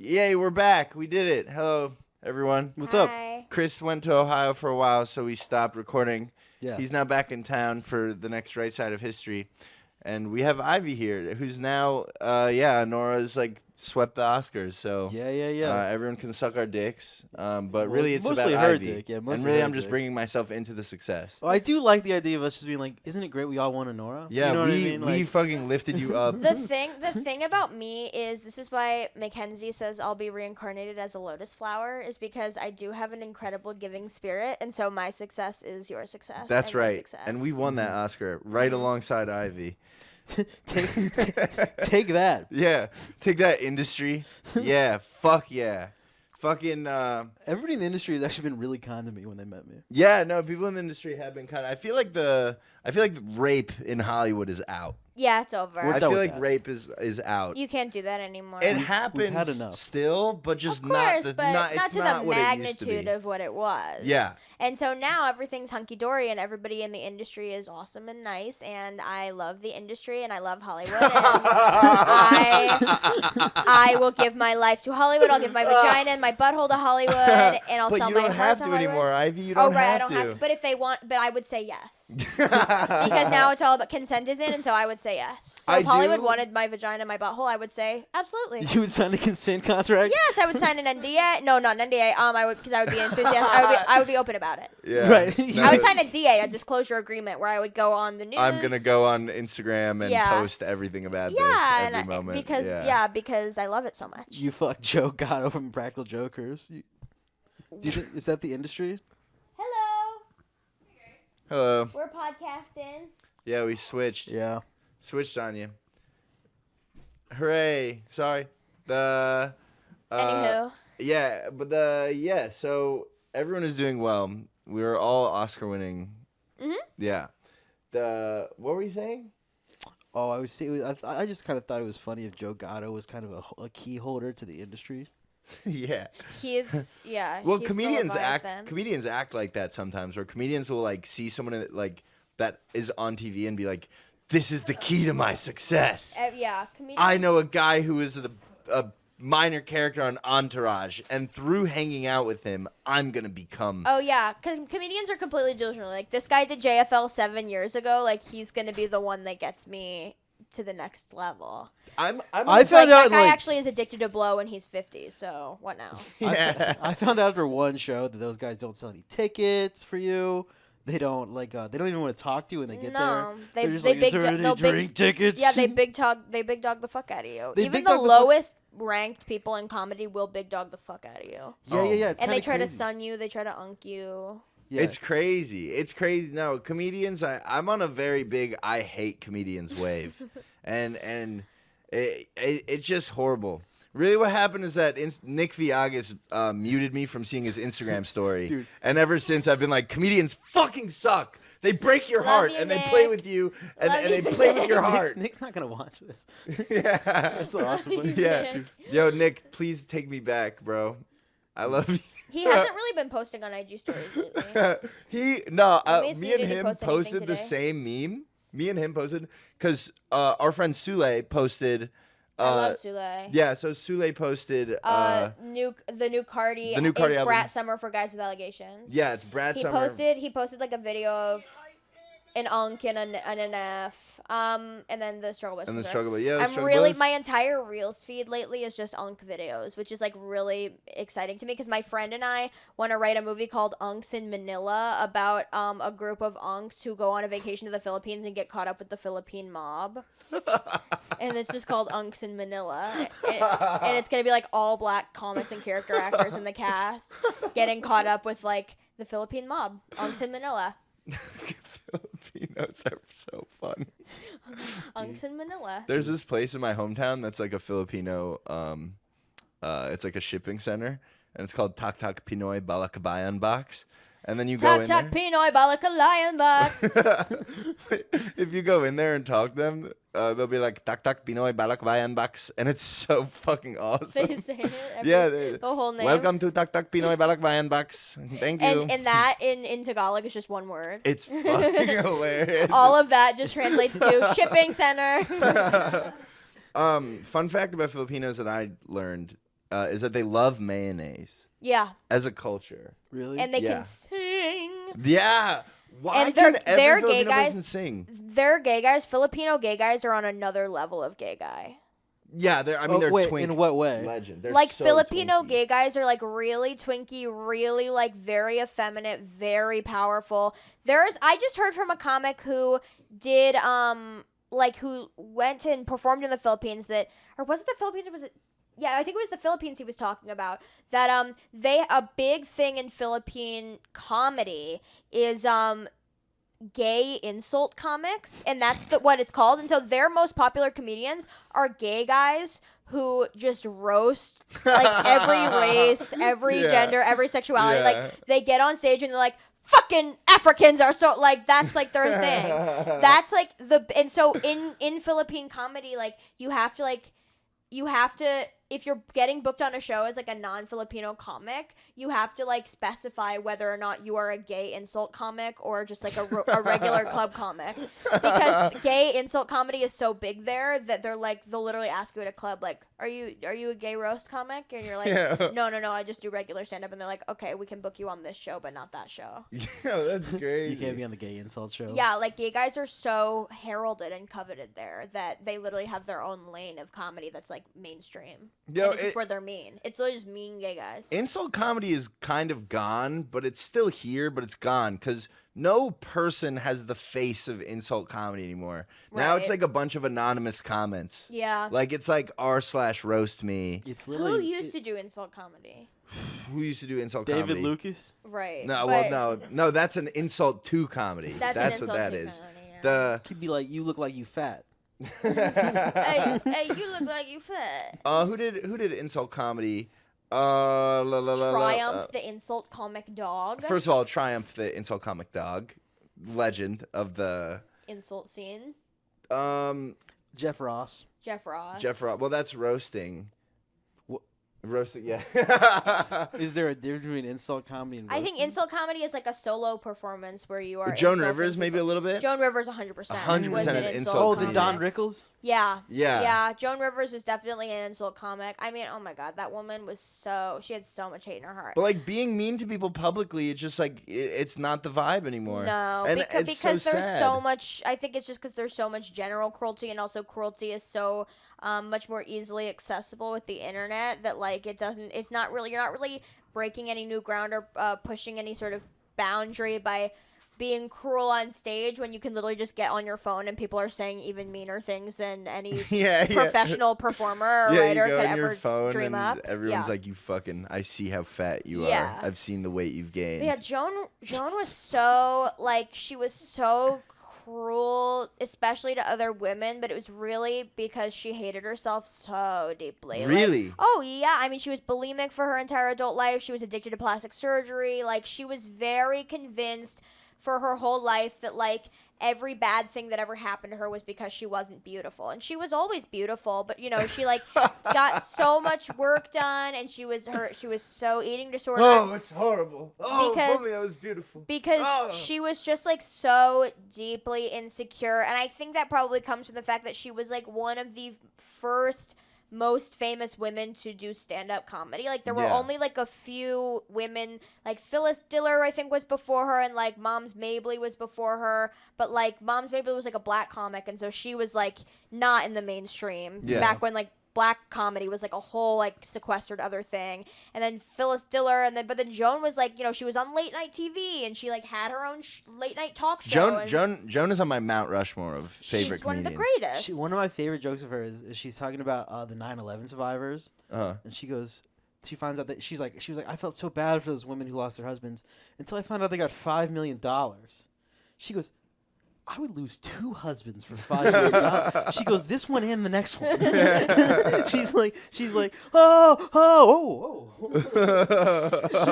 Yay, we're back. We did it. Hello, everyone. What's up? Chris went to Ohio for a while, so we stopped recording. Yeah. He's now back in town for the next Right Side of History. And we have Ivy here, who's now, Nora's, swept the Oscars. So Yeah. everyone can suck our dicks. But really, it's mostly about her Ivy. dick, yeah, and mostly really, her I'm just dick. bringing myself into the success. Well, I do like the idea of us just being like, isn't it great we all want a Nora? Yeah, you know what I we mean? Like, fucking lifted you up. The thing about me is, this is why Mackenzie says I'll be reincarnated as a lotus flower, is because I do have an incredible giving spirit, and so my success is your success. That's and my right. success. And we won that Oscar right alongside Ivy. take that. Yeah, take that, industry. Yeah, fuck yeah. Fucking, Everybody in the industry has actually been really kind to me when they met me. yeah, no, people in the industry have been kind of, I feel like rape in Hollywood is out. Yeah, it's over. We're I done feel with like that. rape is out. You can't do that anymore. It had happens enough. still, but just of course, not but it's to not the what it used to magnitude be. of what it was. Yeah. And so now everything's hunky-dory and everybody in the industry is awesome and nice, and I love the industry and I love Hollywood, and I will give my life to Hollywood. I'll give my vagina and my butthole to Hollywood, and I'll But sell you my don't heart have to to Hollywood. anymore, Ivy. You Oh don't right, I have don't to. have to. But if they want, but I would say yes. Because now it's all about consent is in, and so I would say yes. So I if Hollywood do- wanted my vagina and my butthole, I would say absolutely. You would sign a consent contract? Yes, I would sign an NDA. No, not an NDA. I would, because I would be enthusiastic. I would be open about it. Yeah. Right. No, I would sign a DA, a disclosure agreement, where I would go on the news. I'm gonna go on Instagram and Yeah. post everything about Yeah, this and every moment. because I love it so much. You fuck Joe Gatto from Practical Jokers. Is that the industry? Hello, Hello. we're podcasting. Yeah, we switched. Yeah. Switched on you. Hooray! Sorry. The. Anywho, So everyone is doing well. We were all Oscar winning. Mhm. Yeah. What were you saying? Oh, I was saying, I just kind of thought it was funny if Joe Gatto was kind of a key holder to the industry. Yeah. he is. Yeah. Well, he's still comedians a act. Leviathan. Comedians act like that sometimes, where comedians will see someone that is on TV and be like, "This is the key to my success." Yeah, comedians. I know a guy who is a minor character on Entourage, and through hanging out with him, I'm gonna become. Oh yeah, because comedians are completely delusional. Like, this guy did JFL 7 years ago. Like, he's gonna be the one that gets me to the next level. I It's found out that guy like, actually is addicted to blow, and he's 50. So what now? Yeah. I found out after one show that those guys don't sell any tickets for you. They don't they don't even want to talk to you when they get there. No, they They're just they like, big "Is there do- any they'll drink tickets?" Yeah, they big dog the fuck out of you. They Even big the dog the fuck- lowest ranked people in comedy will big dog the fuck out of you. Yeah. It's And they kinda try to crazy. sun you. They try to unk you. Yeah. It's crazy. It's crazy. No, comedians. I'm on a very big I hate comedians wave, and it's just horrible. Really, what happened is that Nick Viagas muted me from seeing his Instagram story, Dude. and ever since I've been like, comedians fucking suck. They break your Love heart you, and they play Nick. with you, and Love they you, play with your Nick. heart. Nick's not gonna watch this. Yeah. That's awesome. Yeah. Yo, Nick, please take me back, bro. I love you. He hasn't really been posting on IG stories lately. Let me see, Me and did he him post anything posted the today? same meme. Me and him posted because our friend Sule posted. I love Sule. Yeah, so Sule posted. The new Cardi. the new Cardi is album. Brat Summer for Guys with Allegations. Yeah, it's Brad He Summer. posted like a video of an unk and an F. And then the struggle bus. And the was there. struggle, yeah. the I'm struggle really bus. my entire Reels feed lately is just unk videos, which is like really exciting to me because my friend and I want to write a movie called Unks in Manila about a group of unks who go on a vacation to the Philippines and get caught up with the Philippine mob. And it's just called Unks in Manila, and it's gonna be like all black comics and character actors in the cast getting caught up with like the Philippine mob. Unks in Manila. Filipinos are so funny. Unks in Manila. There's this place in my hometown that's like a Filipino. It's like a shipping center, and it's called Tak Tak Pinoy Balakabayan Box. And then you go Tak in Tak there. Pinoy Balakalayan Box. If you go in there and talk to them, they'll be like Tak Tak Pinoy Balakbayan Box, and it's so fucking awesome. They say it. Yeah, The whole name. welcome to Tak Tak Pinoy Balakbayan Box. Thank you. And that in Tagalog is just one word. It's fucking hilarious. All of that just translates to shipping center. Fun fact about Filipinos that I learned is that they love mayonnaise Yeah, as a culture. Really? and they Yeah. can sing. Yeah. Why And can they're every gay Filipino guys. person sing? They're gay guys. Filipino gay guys are on another level of gay guy. Yeah, they're wait, twink. in what way? Legend. They're Like so Filipino twinky. gay guys are like really twinky, really like very effeminate, very powerful. I just heard from a comic who did like who went and performed in the Philippines or was it the Philippines or was it yeah, I think it was the Philippines he was talking about. That a big thing in Philippine comedy is gay insult comics, and that's what it's called. And so their most popular comedians are gay guys who just roast like every race, every gender, every sexuality. Like they get on stage and they're like, fucking Africans are so like that's like their thing. That's like and so in Philippine comedy, like you have to if you're getting booked on a show as like a non-Filipino comic, you have to like specify whether or not you are a gay insult comic or just like a regular club comic, because gay insult comedy is so big there that they'll literally ask you at a club like, are you a gay roast comic? And you're like, no, I just do regular stand-up. And they're like, okay, we can book you on this show but not that show. Yeah, that's great. You can't be on the gay insult show. Yeah, like gay guys are so heralded and coveted there that they literally have their own lane of comedy that's like mainstream. Yo, and it's just where they're mean. It's literally just mean gay guys. Insult comedy is kind of gone, but it's still here, but it's gone because no person has the face of insult comedy anymore. Now it's Right. like a bunch of anonymous comments. Yeah. Like it's like r/roast me. It's Who literally used to do insult comedy? Who used to do insult David comedy? Lucas. Right. No, but no, that's an insult to comedy. That's That's an what that insult is. to comedy, yeah. The He'd be like, "You look like you fat." hey, you look like you fat. who did insult comedy? Triumph, the insult comic dog. First of all, Triumph, the insult comic dog, legend of the insult scene. Jeff Ross. Jeff Ross. Well, that's roasting. Roasting, yeah. Is there a difference between insult comedy and I roasting? think insult comedy is like a solo performance where you are. Joan insulting Rivers, maybe a people. little bit. Joan Rivers, 100%. 100% was an an insult insult Oh, the comedy. Don Rickles. Yeah. Yeah. Yeah. Joan Rivers was definitely an insult comic. I mean, oh my God, that woman was she had so much hate in her heart. But like being mean to people publicly, it's just like it's not the vibe anymore. No, and because it's so there's sad. so much. I think it's just because there's so much general cruelty, and also cruelty is so much more easily accessible with the internet that like you're not really breaking any new ground or pushing any sort of boundary by being cruel on stage when you can literally just get on your phone and people are saying even meaner things than any professional performer or Yeah, writer you go could on ever your phone dream and up. everyone's Yeah. like, "You fucking, I see how fat you Yeah. are. I've seen the weight you've gained." But yeah, Joan was so like she was so cruel, especially to other women, but it was really because she hated herself so deeply. Like, Really? oh yeah, I mean she was bulimic for her entire adult life. She was addicted to plastic surgery. Like she was very convinced for her whole life that like every bad thing that ever happened to her was because she wasn't beautiful. And she was always beautiful, but you know, she like got so much work done and she was so eating disorder. Oh, it's horrible. Oh, Because- if only I was beautiful. Because Oh. she was just like so deeply insecure, and I think that probably comes from the fact that she was like one of the first most famous women to do stand-up comedy. Like there were Yeah. only like a few women, like Phyllis Diller I think was before her, and like Moms Mabley was before her, but like Moms Mabley was like a black comic, and so she was like not in the mainstream Yeah. back when like black comedy was like a whole like sequestered other thing. And then Phyllis Diller, but then Joan was like, you know, she was on late night TV and she like had her own late night talk show. Joan is on my Mount Rushmore of favorite she's one of the comedians. greatest. One of my favorite jokes of hers is she's talking about the 9/11 survivors, Uh-huh. and she finds out that she was like, I felt so bad for those women who lost their husbands until I found out they got $5 million. She goes, I would lose 2 husbands for $5 million. She goes, this one and the next one. she's like, oh.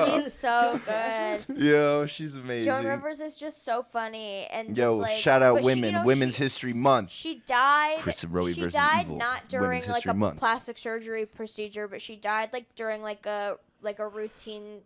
She's so good. Yo, she's amazing. Joan Rivers is just so funny and Yo, just like, shout out but she, women. you know, Women's she- History Month. She died. Chris and Roey she versus died Evil. not during Women's like History a Month. plastic surgery procedure, but she died like during like a routine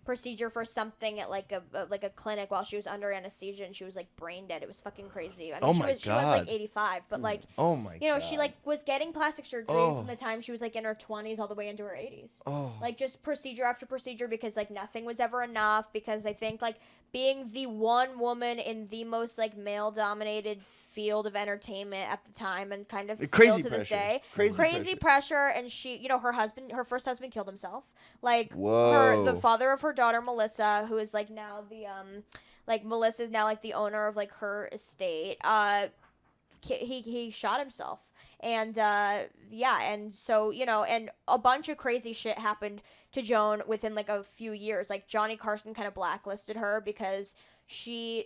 procedure for something at like a clinic while she was under anesthesia, and she was like brain dead. It was fucking crazy. I mean, Oh she my was like God. 85, but like Oh my you know, God. she like was getting plastic surgery Oh. from the time she was like in her 20s all the way into her 80s. Oh. Like just procedure after procedure because like nothing was ever enough, because I think like being the one woman in the most like male dominated field of entertainment at the time, and kind of Crazy still to this pressure. day, Crazy pressure. And she, you know, her first husband killed himself. Like Whoa. the father of her daughter Melissa, who is like now the like Melissa's now like the owner of like her estate. He shot himself. And yeah, and so, you know, and a bunch of crazy shit happened to Joan within like a few years. Like Johnny Carson kind of blacklisted her because she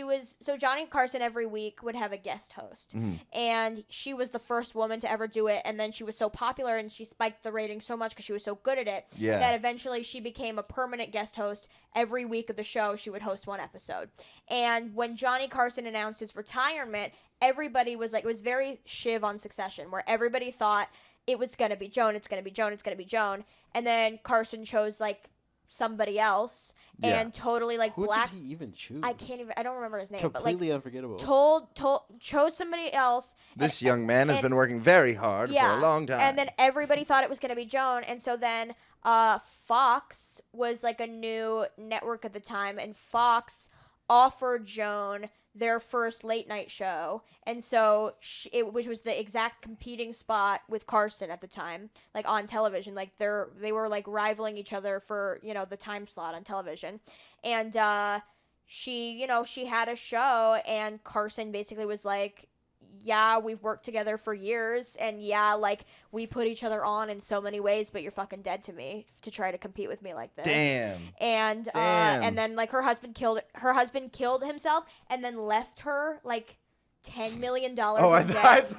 was so Johnny Carson every week would have a guest host, and she was the first woman to ever do it. And then she was so popular and she spiked the ratings so much because she was so good at it that eventually she became a permanent guest host. Every week of the show she would host one episode. And when Johnny Carson announced his retirement, everybody was like, it was very Shiv on Succession, where everybody thought it was gonna be Joan, it's gonna be Joan, it's gonna be Joan, and then Carson chose like somebody else and totally like Who black. did he even choose? I don't remember his name, Completely but like unforgettable. chose somebody else. This young man has been working very hard for a long time. And then everybody thought it was gonna be Joan, and so then Fox was like a new network at the time, and Fox offered Joan their first late night show, and so which was the exact competing spot with Carson at the time, like on television. Like they were like rivaling each other for, you know, the time slot on television. And she had a show, and Carson basically was like, yeah, we've worked together for years, and yeah, like we put each other on in so many ways, but you're fucking dead to me to try to compete with me like this. Damn. And and then like her husband killed himself, and then left her like $10 million in debt.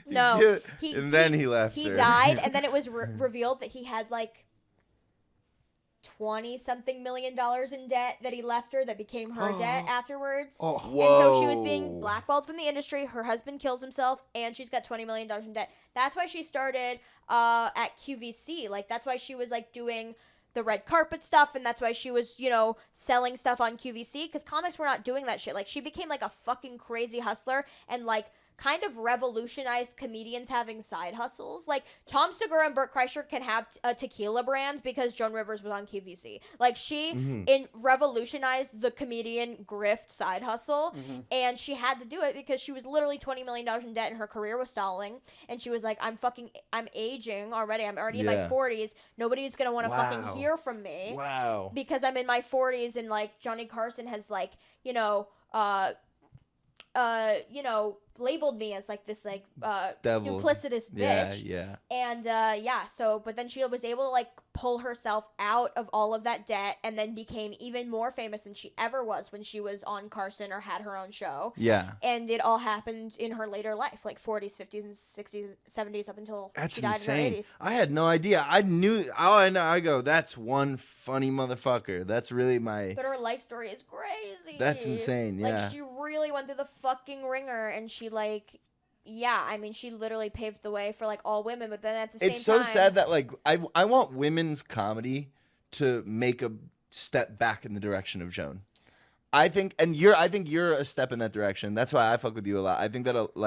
No, then he left He her. died, and then it was revealed that he had like 20-something million in debt that he left her, that became her debt afterwards. Oh. And so she was being blackballed from the industry. Her husband kills himself, and she's got $20 million in debt. That's why she started at QVC. Like, that's why she was like doing the red carpet stuff, and that's why she was, you know, selling stuff on QVC, because comics were not doing that shit. Like, she became like a fucking crazy hustler, and like kind of revolutionized comedians having side hustles. Like, Tom Segura and Burt Kreischer can have a tequila brand because Joan Rivers was on QVC. Like, she revolutionized the comedian grift side hustle, and she had to do it because she was literally $20 million in debt and her career was stalling. And she was like, I'm aging already. I'm already in my 40s. Nobody's going to want to fucking hear from me. Wow. Because I'm in my 40s, and like Johnny Carson has like, you know, labeled me as like this like Devil. duplicitous bitch. Yeah. And so but then she was able to like pull herself out of all of that debt, and then became even more famous than she ever was when she was on Carson or had her own show. Yeah. And it all happened in her later life, like 40s, 50s, and 60s, 70s, up until she died insane. in her 80s. I had no idea. I knew. All I know, I go, that's one funny motherfucker. That's really my. But her life story is crazy. That's insane. Yeah. Like, she really went through the fucking ringer, and she like, yeah, I mean, she literally paved the way for like all women. But then at the same time, It's so sad that like I want women's comedy to make a step back in the direction of Joan. I think you're a step in that direction. That's why I fuck with you a lot. I think that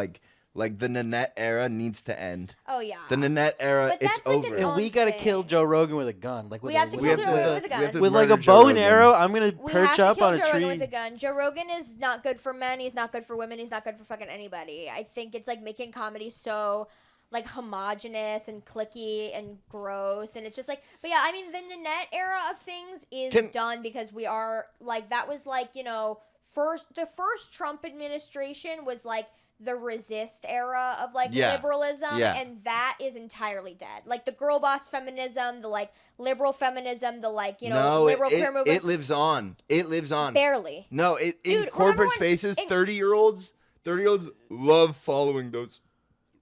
like the Nanette era needs to end. Oh yeah. The Nanette era, But it's that's like over. its And we gotta kill Joe Rogan with a gun. Like with We have to kill Joe Rogan with a gun. with like a murder Joe bow and Rogan. arrow. I'm gonna We have perch to up kill on Joe a Rogan tree. with a gun. Joe Rogan is not good for men. He's not good for women. He's not good for fucking anybody. I think it's like making comedy so like homogenous and cliquey and gross, and it's just like, but yeah, I mean, the Nanette era of things is done because we are like, that was like, you know, the first Trump administration was like the resist era of like liberalism, and that is entirely dead. Like the girl boss feminism, the like liberal feminism, the like, you know, liberal queer movement. It lives on. It lives on. Barely. No, in corporate spaces, 30-year-olds love following those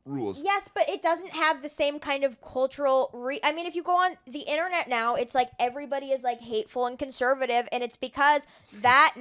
rules. Yes, but it doesn't have the same kind of cultural I mean, if you go on the internet now, it's like everybody is like hateful and conservative, and it's because that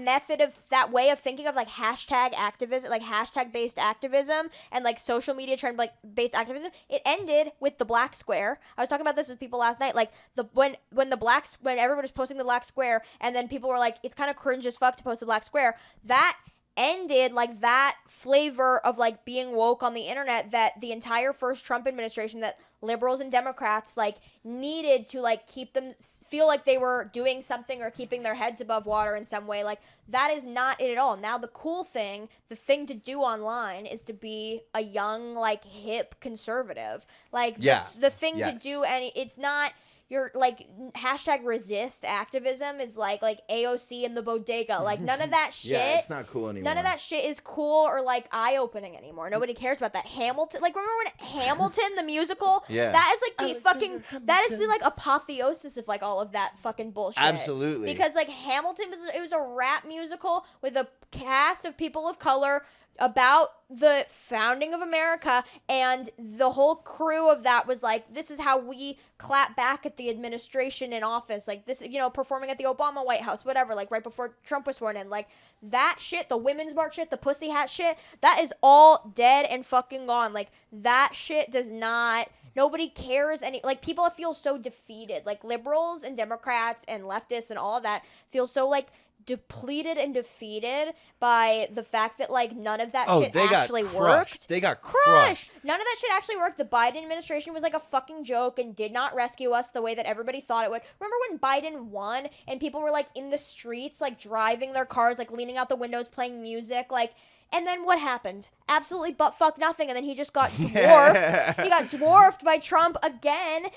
way of thinking of like hashtag activism, like hashtag based activism and like social media trend like based activism, it ended with the black square. I was talking about this with people last night, like when everyone was posting the black square, and then people were like, it's kind of cringe as fuck to post the black square. That ended like that flavor of like being woke on the internet that the entire first Trump administration, that liberals and Democrats like needed to like keep them feel like they were doing something or keeping their heads above water in some way. Like that is not it at all. Now the cool thing, the thing to do online is to be a young like hip conservative. Like the thing to do, and it's not your like hashtag resist activism is like AOC in the bodega. Like none of that shit. Yeah, it's not cool anymore. None of that shit is cool or like eye opening anymore. Nobody cares about that. Hamilton, like remember when Hamilton the musical? Yeah. That is like the fucking the like apotheosis of like all of that fucking bullshit. Absolutely. Because like Hamilton was a rap musical with a cast of people of color about the founding of America, and the whole crew of that was like, this is how we clap back at the administration in office, like this, you know, performing at the Obama White House, whatever, like right before Trump was sworn in, like that shit, the Women's March shit, the pussy hat shit, that is all dead and fucking gone. Like that shit does not, nobody cares any, like people feel so defeated, like liberals and Democrats and leftists and all of that feel so like depleted and defeated by the fact that like none of that shit actually worked. They got crushed. None of that shit actually worked. The Biden administration was like a fucking joke and did not rescue us the way that everybody thought it would. Remember when Biden won and people were like in the streets, like driving their cars, like leaning out the windows, playing music, like. And then what happened? Absolutely butt-fuck nothing. And then he just got dwarfed. He got dwarfed by Trump again.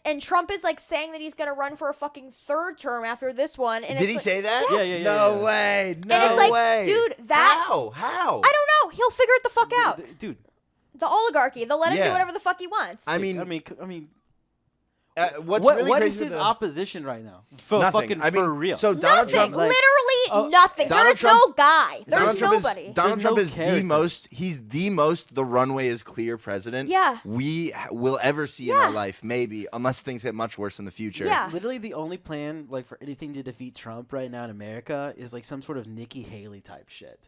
And Trump is like saying that he's going to run for a fucking third term after this one. And Did he say that? Yes. Yeah. No way. No and it's like, way. dude, that. How? I don't know. He'll figure it the fuck out. Dude. The oligarchy. They'll let him do whatever the fuck he wants. I mean, what really is his opposition right now? Nothing. For real. So Donald nothing. Trump, Literally nothing. There's no guy. There's nobody. Donald Trump is character. the most. He's the most. The runway is clear president. Yeah. We will ever see in our life, maybe, unless things get much worse in the future. Yeah. Literally, the only plan like for anything to defeat Trump right now in America is like some sort of Nikki Haley type shit.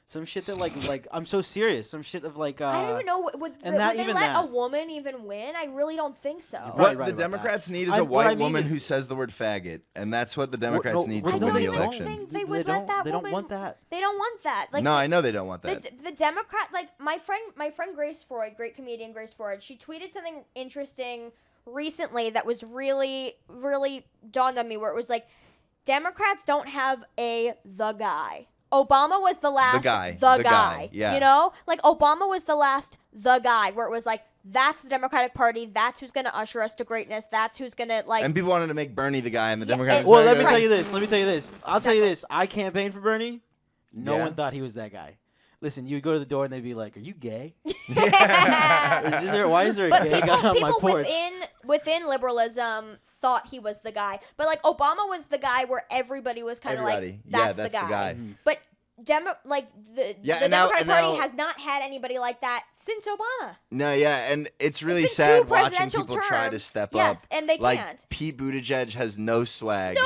Some shit that like I'm so serious. Some shit of like I don't even know would they let a woman even win? I really don't think so. What the Democrats need is a white woman who says the word faggot, and that's what the Democrats need to win the election. I don't think they would let that woman. They don't want that. They don't want that. Like no, I know they don't want that. The Democrat, like my friend Grace Freud, great comedian Grace Freud, she tweeted something interesting recently that was really, really dawned on me, where it was like, Democrats don't have the guy. Obama was the last the guy. Yeah. You know? Like Obama was the last the guy, where it was like, that's the Democratic Party, that's who's gonna usher us to greatness, that's who's gonna like. And people wanted to make Bernie the guy, and the Democrats. Well, let me tell you this. I'll tell you this. I campaigned for Bernie. No one thought he was that guy. Listen, you would go to the door and they'd be like, "Are you gay? Why is there a gay guy on my porch?" People within liberalism thought he was the guy, but like Obama was the guy where everybody was kind of like, "That's the guy." Mm-hmm. But the Democratic Party has not had anybody like that since Obama. No, yeah, and it's really sad watching people try to step up. Yes, and they like, can't. Pete Buttigieg has no swag.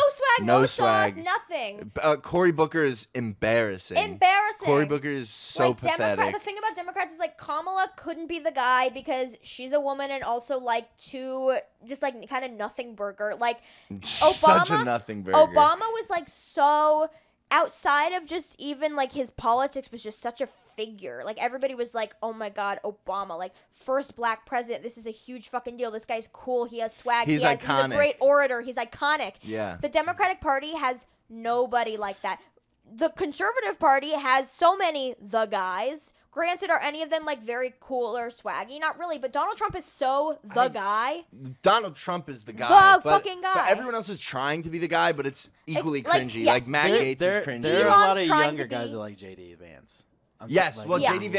No swag, nothing. Cory Booker is embarrassing. Cory Booker is so pathetic. The thing about Democrats is like Kamala couldn't be the guy because she's a woman and also like just like kind of nothing burger. Like Obama, such a nothing burger. Obama was like so. Outside of just even like his politics was just such a figure. Like everybody was like, oh my God, Obama, like first black president. This is a huge fucking deal. This guy's cool. He has swag. He's iconic. He's a great orator. He's iconic. Yeah. The Democratic Party has nobody like that. The Conservative Party has so many the guys. Granted, are any of them like very cool or swaggy? Not really, but Donald Trump is so the guy. Donald Trump is the guy. The fucking guy. But everyone else is trying to be the guy, but it's equally cringy. Like Matt Gaetz is cringy. There are a lot of younger guys that like JD Vance. JD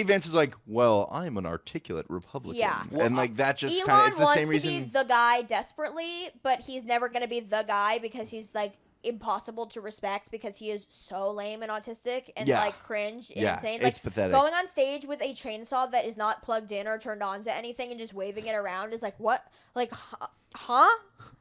Vance is like, well, I'm an articulate Republican. Yeah. And like that just kind of, it's the same reason. Elon wants to be the guy desperately, but he's never going to be the guy because he's like impossible to respect because he is so lame and autistic and Yeah. like cringe and Yeah, insane. it's Like pathetic. going on stage with a chainsaw that is not plugged in or turned on to anything and just waving it around is like what? Like huh?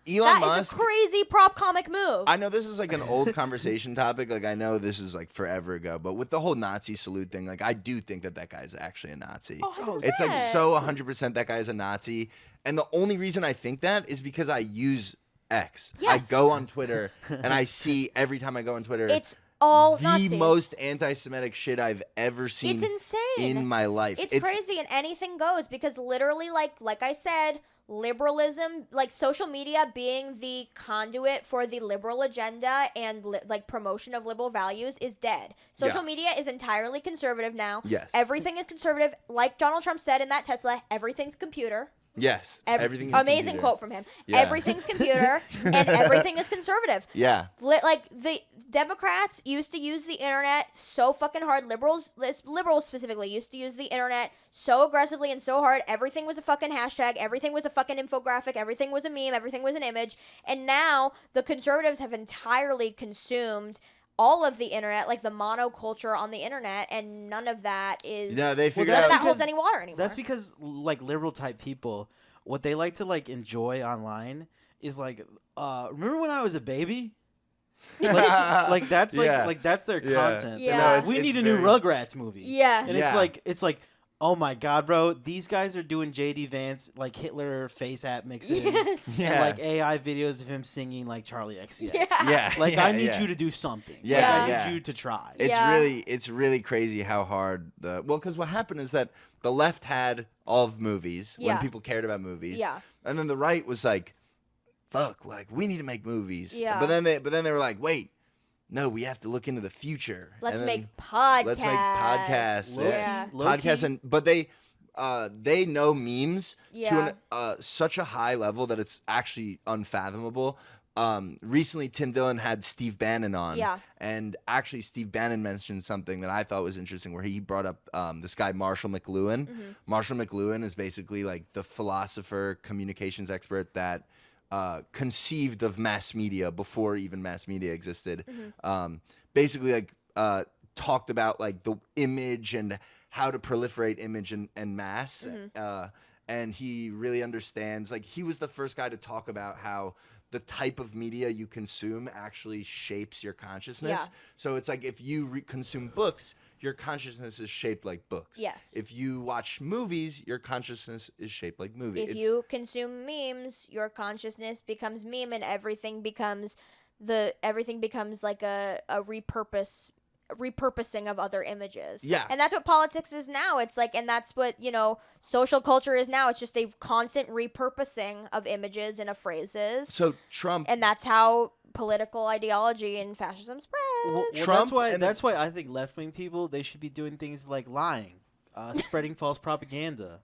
Elon That Musk. is a crazy prop comic move. I know this is like an old conversation topic. Like I know this is like forever ago, but with the whole Nazi salute thing, like I do think that that guy's actually a Nazi. Oh, It's like 100%. so 100% that guy is a Nazi, and the only reason I think that is because I use X. I Yes. go on Twitter and I see every time I go on Twitter. It's all the Nazi. most anti-Semitic shit I've ever seen It's insane. in my life. It's crazy and anything goes because literally like I said, liberalism, like social media being the conduit for the liberal agenda and like promotion of liberal values is dead. Social Yeah. media is entirely conservative now. Yes. Everything is conservative. Like Donald Trump said in that Tesla, everything's computer. Yes. Everything. is Amazing computer. quote from him. Yeah. Everything's computer and everything is conservative. Yeah. Like the Democrats used to use the internet so fucking hard. Liberals specifically used to use the internet so aggressively and so hard. Everything was a fucking hashtag. Everything was a fucking infographic. Everything was a meme. Everything was an image. And now the conservatives have entirely consumed all of the internet, like the monoculture on the internet, and none of that is. No, they figured none out. of that holds because- any water anymore. That's because like liberal type people, what they like to like enjoy online is like, remember when I was a baby? like that's like Yeah. like that's their Yeah. content. Yeah. They're like, it's- we it's need a new very- Rugrats movie. Yeah. And Yeah. it's like, oh my god, bro, these guys are doing JD Vance like Hitler face app mixes. Yes. Yeah. And like AI videos of him singing like Charlie XCX. Yeah. Yeah. Like yeah, I need yeah. you to do something. Yeah, Like, I yeah. need you to try. Yeah. It's really crazy how hard because what happened is that the left had all of movies when Yeah. people cared about movies. Yeah. And then the right was like, fuck, like we need to make movies. Yeah. But then they were like, wait, no, we have to look into the future. Let's And then make podcasts. let's make podcasts. Low-key- Yeah. low-key- Podcasts but they know memes Yeah. to such a high level that it's actually unfathomable. Recently, Tim Dillon had Steve Bannon on. Yeah. And actually, Steve Bannon mentioned something that I thought was interesting where he brought up this guy, Marshall McLuhan. Mm-hmm. Marshall McLuhan is basically like the philosopher, communications expert that conceived of mass media before even mass media existed. Basically, like talked about like the image and how to proliferate image and mass. And he really understands, like he was the first guy to talk about how the type of media you consume actually shapes your consciousness. Yeah. So it's like if you consume books, your consciousness is shaped like books. Yes. If you watch movies, your consciousness is shaped like movies. If you consume memes, your consciousness becomes meme, and everything becomes like a repurposing of other images. Yeah. And that's what politics is now. It's like, and that's what, social culture is now. It's just a constant repurposing of images and of phrases. So Trump, And that's how political ideology and fascism spreads. Well, Trump and- that's why I think left wing people, they should be doing things like lying, spreading false propaganda,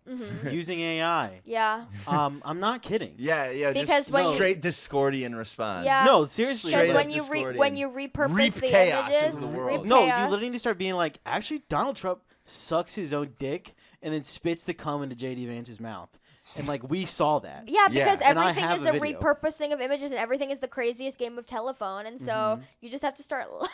using AI. Yeah. I'm not kidding. yeah, Because just when you- straight Discordian response. Yeah. No, seriously. Because Straight when up you Discordian. when you repurpose Reap the chaos images, into the world. reap No, chaos. you literally need to start being like, actually, Donald Trump sucks his own dick and then spits the cum into JD Vance's mouth. And, like, we saw that. Yeah, because Yeah. And I everything have is a a video. repurposing of images, and everything is the craziest game of telephone, and so you just have to start. Well,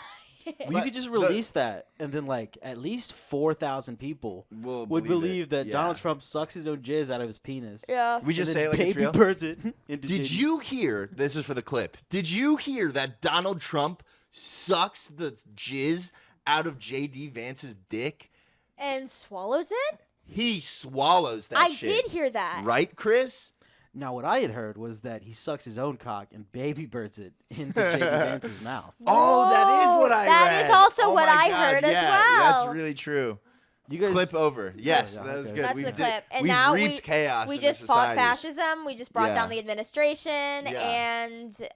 you But could just the- release that, and then, like, at least 4,000 people Will would believe it. that Yeah. Donald Trump sucks his own jizz out of his penis. Yeah. We just and say then it like it's baby real. birds it into Did JD. you hear? This is for the clip. Did you hear that Donald Trump sucks the jizz out of JD Vance's dick? And swallows it. He swallows that I shit. did hear that. Right, Chris? Now, what I had heard was that he sucks his own cock and baby birds it into JD Vance's mouth. Oh, that is what I read. That is also Oh what my I God, heard as yeah, well. That's really true. You guys, Clip over. Yes, yeah, that was okay. good. That's We've the clip. And we've now reaped chaos we in just this fought society. fascism. We just brought Yeah. down the administration, Yeah. and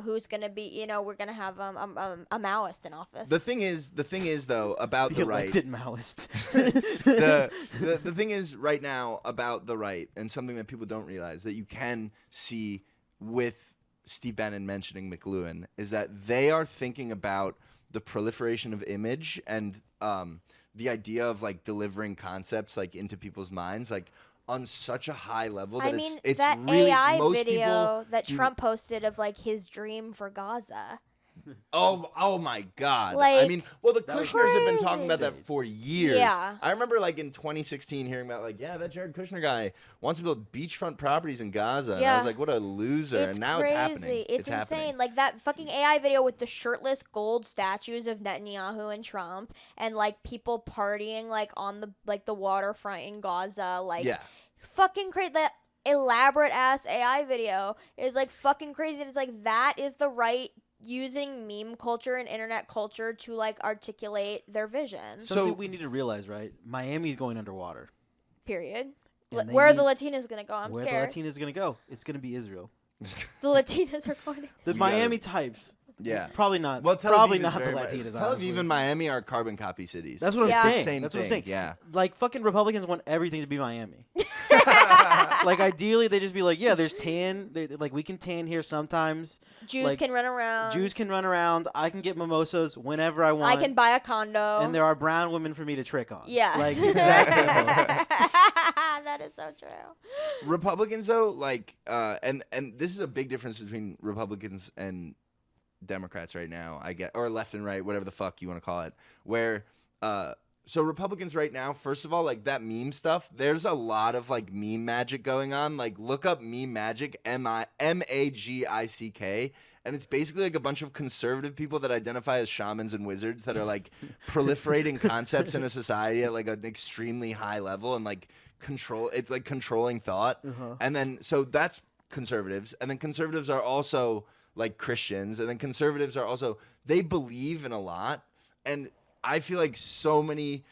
who's gonna be? We're gonna have a Maoist in office. The thing is though about the the right. elected Maoist. the thing is right now about the right, and something that people don't realize that you can see with Steve Bannon mentioning McLuhan, is that they are thinking about the proliferation of image and the idea of like delivering concepts like into people's minds, like on such a high level that I mean, it's that really AI most video people that Trump posted of like his dream for Gaza. Oh my God. I Like, mean, well, the that was Kushners have been talking crazy. about that for years. Yeah. I remember, like, in 2016 hearing about, like, yeah, that Jared Kushner guy wants to build beachfront properties in Gaza. And I Yeah. was like, what a loser. It's and now crazy. it's happening. It's insane. happening. Like that fucking AI video with the shirtless gold statues of Netanyahu and Trump, and like people partying like on the waterfront in Gaza. Like, Yeah. fucking crazy. That elaborate ass AI video is like fucking crazy. And it's like that is the right using meme culture and internet culture to like articulate their vision. Something we need to realize, right? Miami's going underwater. Period. And they Where are need- the Latinas gonna go? I'm Where scared. the Latinas going to go? It's going to be Israel. The Latinas are going. The You Miami types. Yeah. Probably not. Well, Tel probably Aviv not is the very Latinas. Tel honestly. Aviv and Miami are carbon copy cities. That's what Yeah. I'm It's saying. the same That's thing. what I'm saying. Yeah. Like fucking Republicans want everything to be Miami. Like ideally, they just be like, yeah, there's tan. Like we can tan here sometimes. Jews Like, can run around. Jews can run around. I can get mimosas whenever I want. I can buy a condo. And there are brown women for me to trick on. Yes. Like it's that simple. That is so true. Republicans, though, like, and this is a big difference between Republicans and Democrats right now, I get, or left and right, whatever the fuck you want to call it, where, so Republicans right now, first of all, like that meme stuff, there's a lot of like meme magic going on. Like look up meme magic, MAGICK, and it's basically like a bunch of conservative people that identify as shamans and wizards that are like proliferating concepts in a society at like an extremely high level and like it's like controlling thought. And then, so that's conservatives. And then conservatives are also like Christians, and then conservatives are also, they believe in a lot. And I feel like so many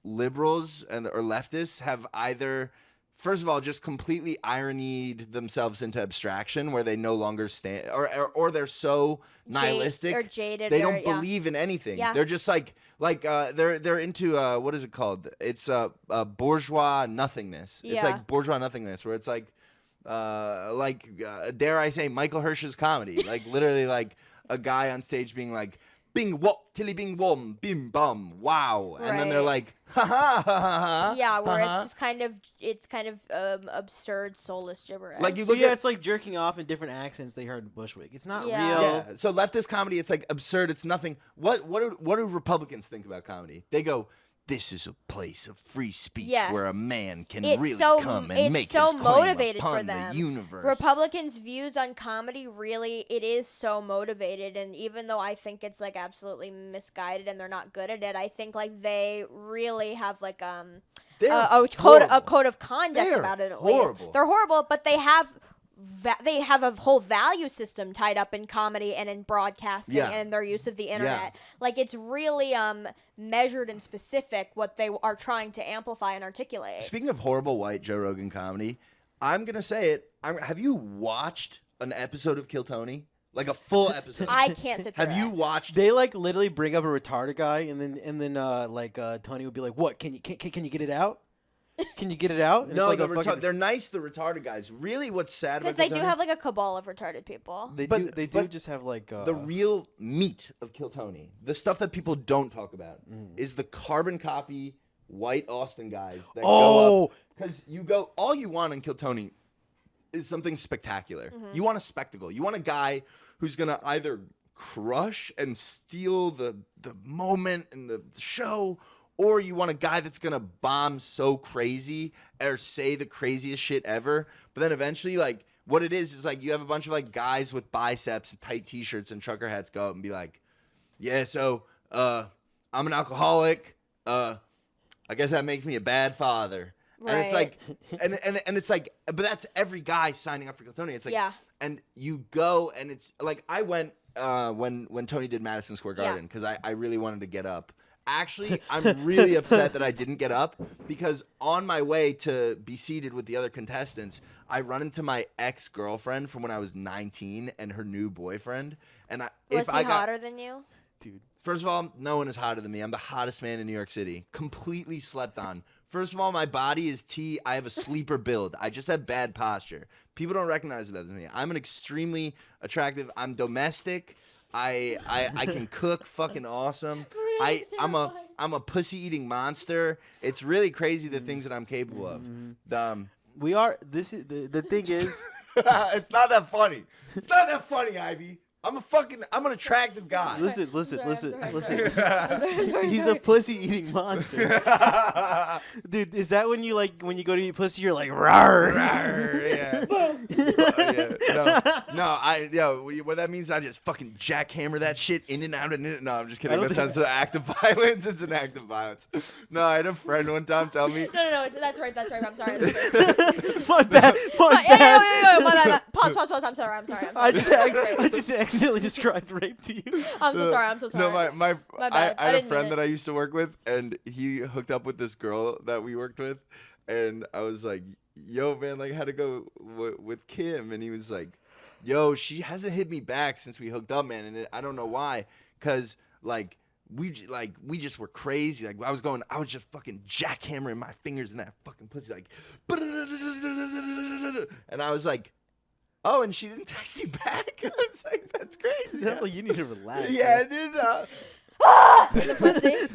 liberals or leftists have either, first of all, just completely ironied themselves into abstraction where they no longer stand, or they're so nihilistic or jaded, they or- don't yeah. believe in anything. Yeah. They're just like they're into what is it called? It's bourgeois nothingness. It's Yeah. like bourgeois nothingness where it's like dare I say Michael Hirsch's comedy, like literally like a guy on stage being like bing wop tilly bing wom bim bum wow, and then they're Right. like ha ha ha ha ha. Yeah, where ha-ha. it's just kind of absurd, soulless gibberish. Like you So look yeah, at it's like jerking off in different accents they heard in Bushwick. It's not Yeah. real. yeah. So leftist comedy, it's like absurd. It's nothing. What do Republicans think about comedy? They go, this is a place of free speech Yes. where a man can It's really so- come and it's make so his claim motivated for upon them. the universe. Republicans' views on comedy really, it is so motivated, and even though I think it's like absolutely misguided and they're not good at it, I think like they really have like They're a horrible. code of conduct They are about it. At horrible. least they're horrible, but they have a whole value system tied up in comedy and in broadcasting Yeah. and their use of the internet. Like it's really measured and specific what they are trying to amplify and articulate. Speaking of horrible white Joe Rogan comedy, I'm gonna say it. Have you watched an episode of Kill Tony? Like a full episode? I can't sit through Have you it. watched? They like literally bring up a retarded guy, and then Tony would be like, "What? Can you get it out? Can you get it out?" And No, it's like they're nice. The retarded guys. Really, what's sad Because about they Kill do Tony? have like a cabal of retarded people. They But- do but just have like The real meat of Kill Tony, the stuff that people don't talk about, is the carbon copy white Austin guys that go Oh. up. Because all you want in Kill Tony is something spectacular. You want a spectacle. You want a guy who's going to either crush and steal the moment and the show, or you want a guy that's going to bomb so crazy or say the craziest shit ever. But then eventually, like, what it is like you have a bunch of like guys with biceps and tight t-shirts and trucker hats go up and be like, yeah, so I'm an alcoholic. I guess that makes me a bad father. And it's Right. like, and it's like, but that's every guy signing up for Kill Tony. It's like, Yeah. and you go, and it's like I went when Tony did Madison Square Yeah. Garden because I really wanted to get up. Actually, I'm really upset that I didn't get up because on my way to be seated with the other contestants, I run into my ex-girlfriend from when I was 19 and her new boyfriend. And Was he hotter than you? dude. First of all, no one is hotter than me. I'm the hottest man in New York City. Completely slept on. First of all, my body is T. I have a sleeper build. I just have bad posture. People don't recognize that as me. I'm an extremely attractive. I'm domestic. I can cook fucking awesome. I'm a pussy eating monster. It's really crazy the things that I'm capable of. We are. This is the thing is. It's not that funny. It's not that funny, Ivy. I'm an attractive guy. Listen. Sorry, He's a pussy-eating monster. Dude, is that when you go to eat pussy, you're like, rawr? Yeah. What that means, I just fucking jackhammer that shit in and out and in. No, I'm just kidding. That sounds an act of violence. It's an act of violence. No, I had a friend one time tell me. No, that's right. I'm sorry. My bad. Yeah, my bad. Pause. I'm sorry. I just accidentally described rape to you. I'm so sorry. No, my bad. I had a friend that I used to work with, and he hooked up with this girl that we worked with, and I was like, yo, man, like, how'd it go with Kim? And he was like, yo, she hasn't hit me back since we hooked up, man, and I don't know why, because, like, we just were crazy. Like, I was just fucking jackhammering my fingers in that fucking pussy, like, and I was like, oh, and she didn't text you back? I was like, that's crazy. Sounds like you need to relax. Yeah, I did. In the pussy.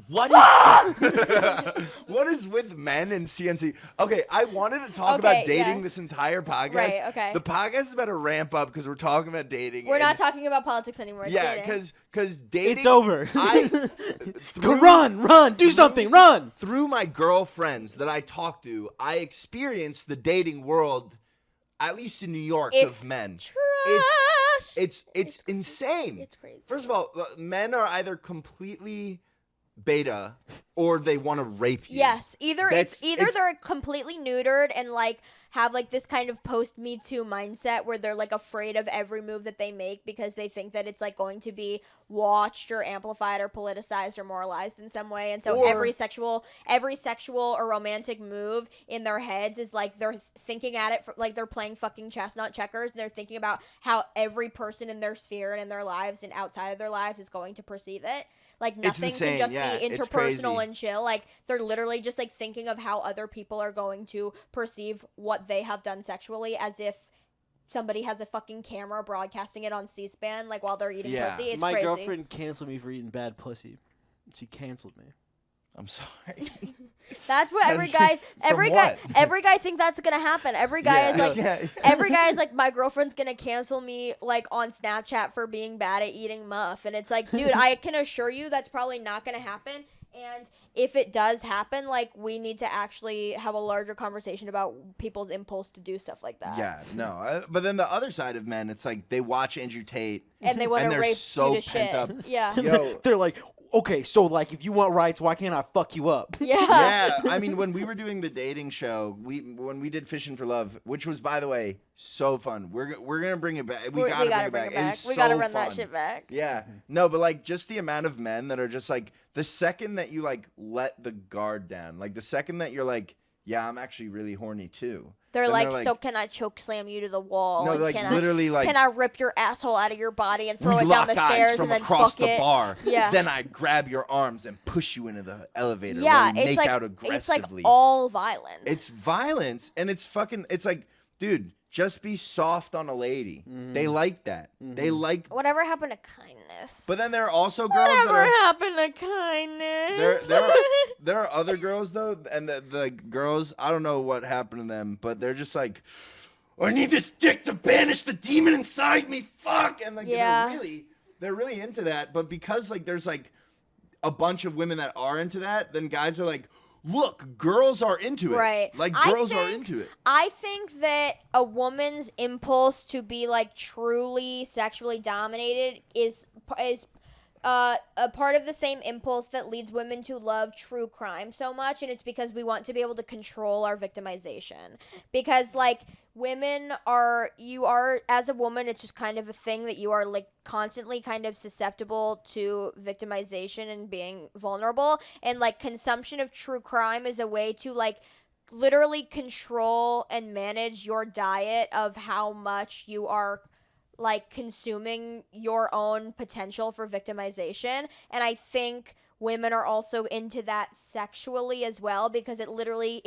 What is with men and CNC? Okay, I wanted to talk about dating this entire podcast. Right, okay. The podcast is about to ramp up because we're talking about dating. We're not talking about politics anymore. Yeah, because dating. It's over. Go run, do something, run. Through my girlfriends that I talk to, I experienced the dating world, at least in New York, of men. It's insane. It's crazy. First of all, men are either completely beta or they want to rape you. Yes, either they're completely neutered and like have like this kind of post Me Too mindset where they're like afraid of every move that they make because they think that it's like going to be watched or amplified or politicized or moralized in some way, and so every sexual or romantic move in their heads is like they're thinking at it like they're playing fucking chess, not checkers, and they're thinking about how every person in their sphere and in their lives and outside of their lives is going to perceive it. Like nothing can just be interpersonal and chill. Like they're literally just like thinking of how other people are going to perceive what they have done sexually, as if somebody has a fucking camera broadcasting it on C-SPAN like while they're eating pussy. It's My crazy. girlfriend canceled me for eating bad pussy. She canceled me. I'm sorry. That's what every guy thinks that's gonna happen. Every guy is like, every guy is like, my girlfriend's gonna cancel me like on Snapchat for being bad at eating muff, and it's like, dude, I can assure you that's probably not gonna happen. And if it does happen, like, we need to actually have a larger conversation about people's impulse to do stuff like that. Yeah, no. But then the other side of men, it's like they watch Andrew Tate and they want to rape so you to pent shit. up. Yeah. Yo, they're like, okay, so like if you want rights, why can't I fuck you up? Yeah. Yeah. I mean, when we were doing the dating show, when we did Fishing for Love, which was, by the way, so fun. We're gonna bring it back. We gotta bring it back. We gotta run that shit back. Yeah. No, but like just the amount of men that are just like, the second that you like let the guard down, like the second that you're like, yeah, I'm actually really horny too. They're like, so can I choke slam you to the wall? No, like literally like, can I rip your asshole out of your body and throw it down the stairs from and then across fuck the it? bar. Yeah. Then I grab your arms and push you into the elevator. Yeah, where we it's make like out aggressively. it's like all violence. It's violence, and it's fucking. It's like, dude, just be soft on a lady. Mm-hmm. They like that. Mm-hmm. They like. Whatever happened to kindness? But then there are also girls Whatever happened to kindness? There are other girls though, and the girls, I don't know what happened to them, but they're just like, I need this dick to banish the demon inside me. Fuck, and like they're really into that. But because like there's like a bunch of women that are into that, then guys are like, look, girls are into it. Right. Like girls are into it. I think that a woman's impulse to be like truly sexually dominated is a part of the same impulse that leads women to love true crime so much, and it's because we want to be able to control our victimization. Because like you are as a woman, it's just kind of a thing that you are like constantly kind of susceptible to victimization and being vulnerable, and like consumption of true crime is a way to like literally control and manage your diet of how much you are like consuming your own potential for victimization. And I think women are also into that sexually as well, because it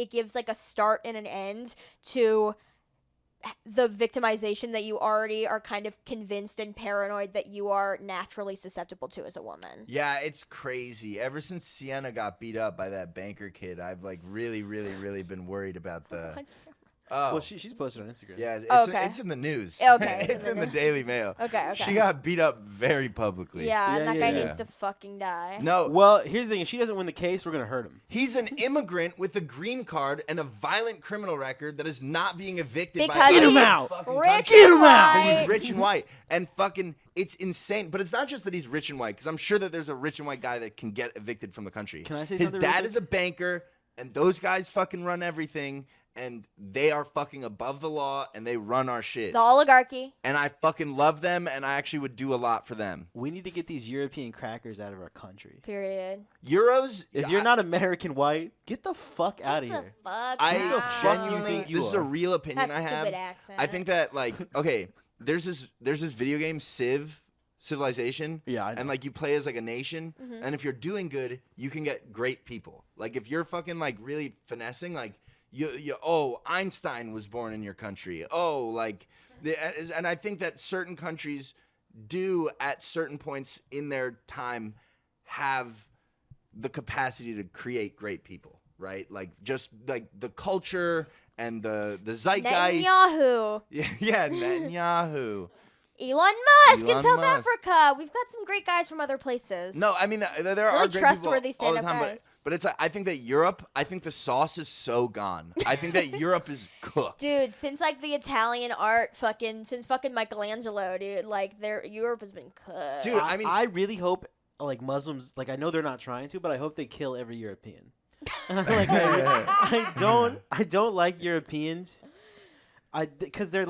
gives like a start and an end to the victimization that you already are kind of convinced and paranoid that you are naturally susceptible to as a woman. Yeah, it's crazy. Ever since Sienna got beat up by that banker kid, I've like really been worried about the. Oh. Well, she's posted on Instagram. Yeah, it's in the news. Okay. It's in the Daily Mail. Okay. She got beat up very publicly. Yeah, and that guy yeah. needs to fucking die. No. Well, here's the thing. If she doesn't win the case, we're going to hurt him. He's an immigrant with a green card and a violent criminal record that is not being evicted Because by he's any Get him out. fucking rich country. Get him and out. Because white. he's rich and white. And fucking, it's insane. But it's not just that he's rich and white, because I'm sure that there's a rich and white guy that can get evicted from the country. Can I say His something real dad quick? is a banker, and those guys fucking run everything, and they are fucking above the law, and they run our shit. The oligarchy. And I fucking love them, and I actually would do a lot for them. We need to get these European crackers out of our country. Period. Euros? If you're not American white, get the fuck out of Get the here. fuck I out. fuck you genuinely, think you this is a are? real opinion That I have. stupid accent. I think that, like, okay, there's this video game, Civilization. Yeah, I know. And like you play as like a nation, Mm-hmm. and if you're doing good, you can get great people. Like if you're fucking like really finessing, like you Einstein was born in your country. Oh, like, and I think that certain countries do at certain points in their time have the capacity to create great people, right? Like just like the culture and the zeitgeist. Netanyahu. Yeah, Netanyahu. Elon Musk in Elon South Musk. Africa. We've got some great guys from other places. No, I mean there are Really great trustworthy people all the stand-up time, guys. but it's I think that Europe, I think the sauce is so gone. I think that Europe is cooked. Dude, since like the Italian art since fucking Michelangelo, dude, like Europe has been cooked. Dude, I mean, I really hope like Muslims, like I know they're not trying to, but I hope they kill every European. Like I don't like Europeans. Because they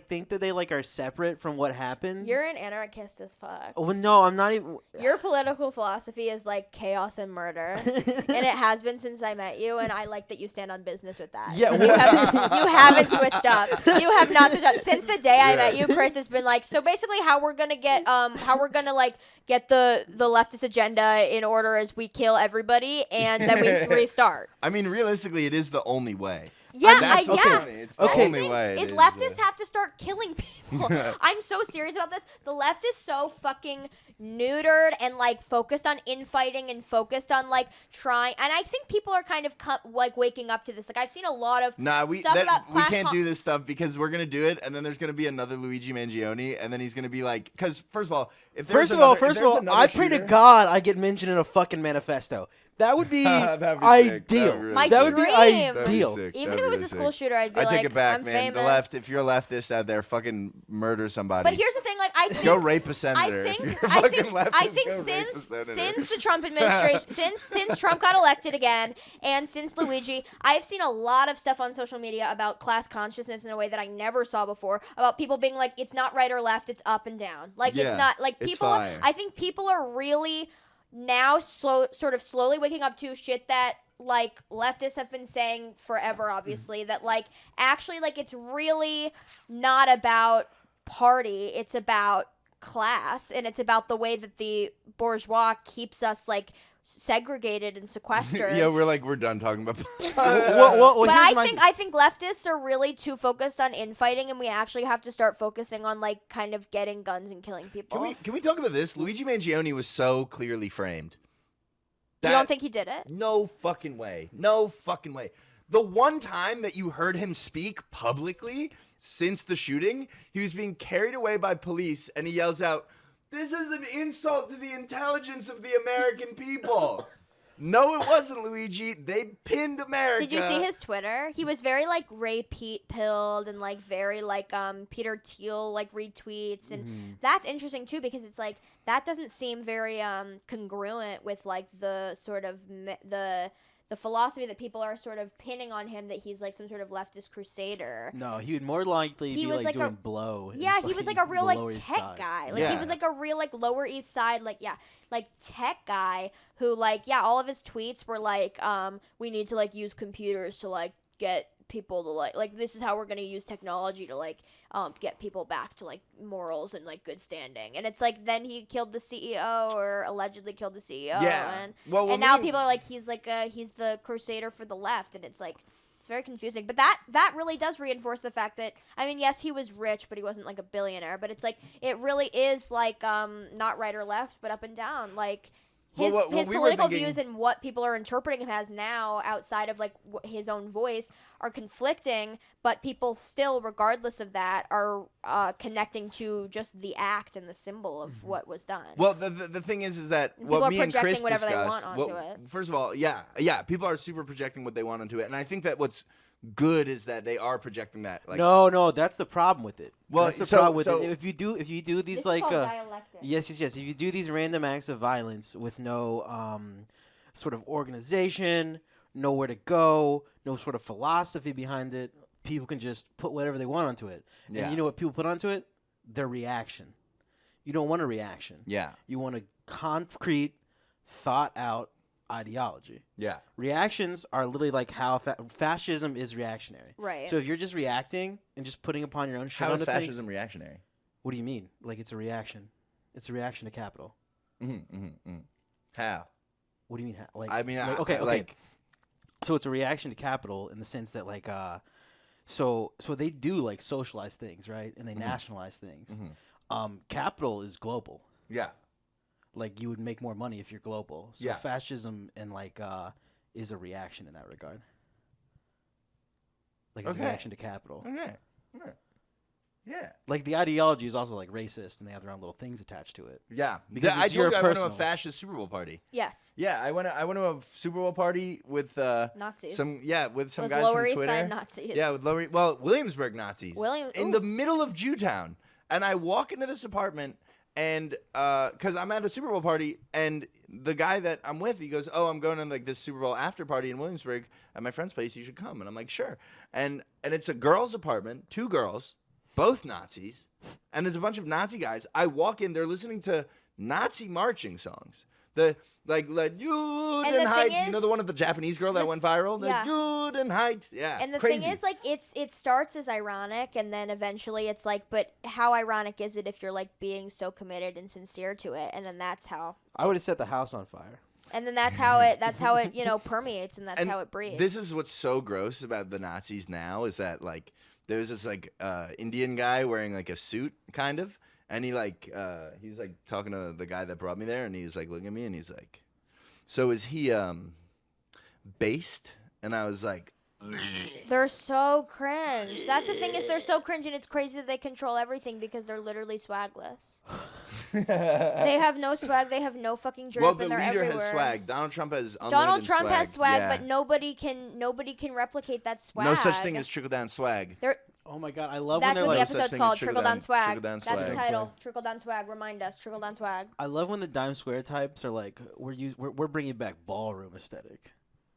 think that they like are separate from what happened. You're an anarchist as fuck. Oh no, I'm not even. Your political philosophy is like chaos and murder, and it has been since I met you. And I like that you stand on business with that. Yeah, you haven't switched up. You have not switched up since the day I met you. Chris has been like, so basically, how we're gonna get the leftist agenda in order is we kill everybody and then we restart. I mean, realistically, it is the only way. Yeah, That's the yeah. only- It's the Okay. only way. Is it leftists have to start killing people. I'm so serious about this. The left is so fucking neutered and like focused on infighting and focused on like trying. And I think people are kind of like waking up to this. Like I've seen a lot of Nah, we stuff about we class can't do this stuff because we're gonna do it, and then there's gonna be another Luigi Mangione, and then he's gonna be like, because first of all, if there's First of all, I pray to God I get mentioned in a fucking manifesto. That would be That'd be sick. ideal. That'd be really My That would be dream. That'd be ideal. sick. Even That'd if it be was a really school sick. shooter, I'd be I like, take it back, I'm man. famous. The left, if you're a leftist out there, fucking murder somebody. But here's the thing, like I think Go rape a senator. I If think you're I fucking think leftist, I think go rape a since senator. the Trump administration since Trump got elected again and since Luigi, I've seen a lot of stuff on social media about class consciousness in a way that I never saw before, about people being like it's not right or left, it's up and down. Like Yeah, it's not like it's people fire. I think people are really now sort of slowly waking up to shit that like leftists have been saying forever, obviously, that like actually like it's really not about party, it's about class, and it's about the way that the bourgeois keeps us like segregated and sequestered. Yeah, we're done talking about. Well, But here's I think leftists are really too focused on infighting, and we actually have to start focusing on like kind of getting guns and killing people. Can we talk about this? Luigi Mangione was so clearly framed. You don't think he did it? No fucking way. No fucking way. The one time that you heard him speak publicly since the shooting, he was being carried away by police, and he yells out, "This is an insult to the intelligence of the American people." No, it wasn't, Luigi. They pinned America. Did you see his Twitter? He was very like Ray Pete pilled and like very like Peter Thiel like retweets, and that's interesting too because it's like that doesn't seem very congruent with like the sort of the philosophy that people are sort of pinning on him, that he's like some sort of leftist crusader. No, he would more likely He be was like like a- doing blow. in Yeah, he was like a fucking real the like Lower East tech Side. guy. Like he Yeah. was like a real like Lower East Side like tech guy who like all of his tweets were like we need to like use computers to like get people to like this is how we're gonna use technology to like get people back to like morals and like good standing. And it's like then he killed the CEO or allegedly killed the CEO. Yeah. And Well, and now me- people are like he's the crusader for the left, and it's like it's very confusing. But that really does reinforce the fact that, I mean, yes, he was rich, but he wasn't like a billionaire. But it's like it really is like not right or left, but up and down. Like his his political views and what people are interpreting him as now, outside of like his own voice, are conflicting. But people still, regardless of that, are connecting to just the act and the symbol of what was done. Well, the thing is that what me and Chris discussed. First of all, yeah, people are super projecting what they want onto it, and I think that what's good is that they are projecting that. Like, no, that's the problem with it. Well, that's the problem with it. If you do these like yes, if you do these random acts of violence with no sort of organization, nowhere to go, no sort of philosophy behind it, people can just put whatever they want onto it. Yeah. And you know what people put onto it? Their reaction. You don't want a reaction. Yeah. You want a concrete, thought out ideology. Yeah. Reactions are literally like how fascism is reactionary. Right. So if you're just reacting and just putting upon your own shit How onto is fascism things, reactionary? what do you mean? Like it's a reaction. It's a reaction to capital. How? What do you mean? Like I mean, like, okay. Like, so it's a reaction to capital in the sense that like so they do like socialize things, right? And they nationalize things. Capital is global. yeah. Like you would make more money if you're global. So Yeah. fascism and like is a reaction in that regard. Like it's Okay. a reaction to capital. Okay. Yeah. Like the ideology is also like racist, and they have their own little things attached to it. Yeah. Because I it's told you I went to a personal. fascist Super Bowl party. Yes. Yeah, I went to a Super Bowl party with Nazis. some with guys Lower from East Twitter. Side Nazis. Yeah, with Williamsburg Nazis. In the middle of Jewtown. And I walk into this apartment and cuz I'm at a Super Bowl party and the guy that I'm with, he goes, "Oh, I'm going to like this Super Bowl after party in Williamsburg at my friend's place. You should come." And I'm like, "Sure." And it's a girl's apartment, 2 girls, both Nazis, and there's a bunch of Nazi guys. I walk in, they're listening to Nazi marching songs. The like Judenheit, you know the one of the Japanese girl that went viral? Yeah. The Judenheit. Yeah. And the crazy. thing is, like, it starts as ironic, and then eventually it's like, but how ironic is it if you're like being so committed and sincere to it? And then that's how. I would have set the house on fire. And then that's how it permeates, and that's how it breeds. This is what's so gross about the Nazis now is that like there's this like Indian guy wearing like a suit kind of, and he was like talking to the guy that brought me there, and he's like looking at me and he's like, "So is he based?" And I was like, They're so cringe. That's the thing, is they're so cringe, and it's crazy that they control everything because they're literally swagless. They have no swag. They have no fucking drip. well, the and they're leader everywhere. has swag. Donald Trump has unlimited Donald Trump swag. has swag, Yeah. but nobody can replicate that swag. No such thing as trickle down swag. Oh my god, I love That's when what they're the like. episode's called. trickle Trickle down down- swag. trickle down That's swag. the title. Trickle down swag. Remind us. Trickle down swag. I love when the Dime Square types are like, we're bringing back ballroom aesthetic.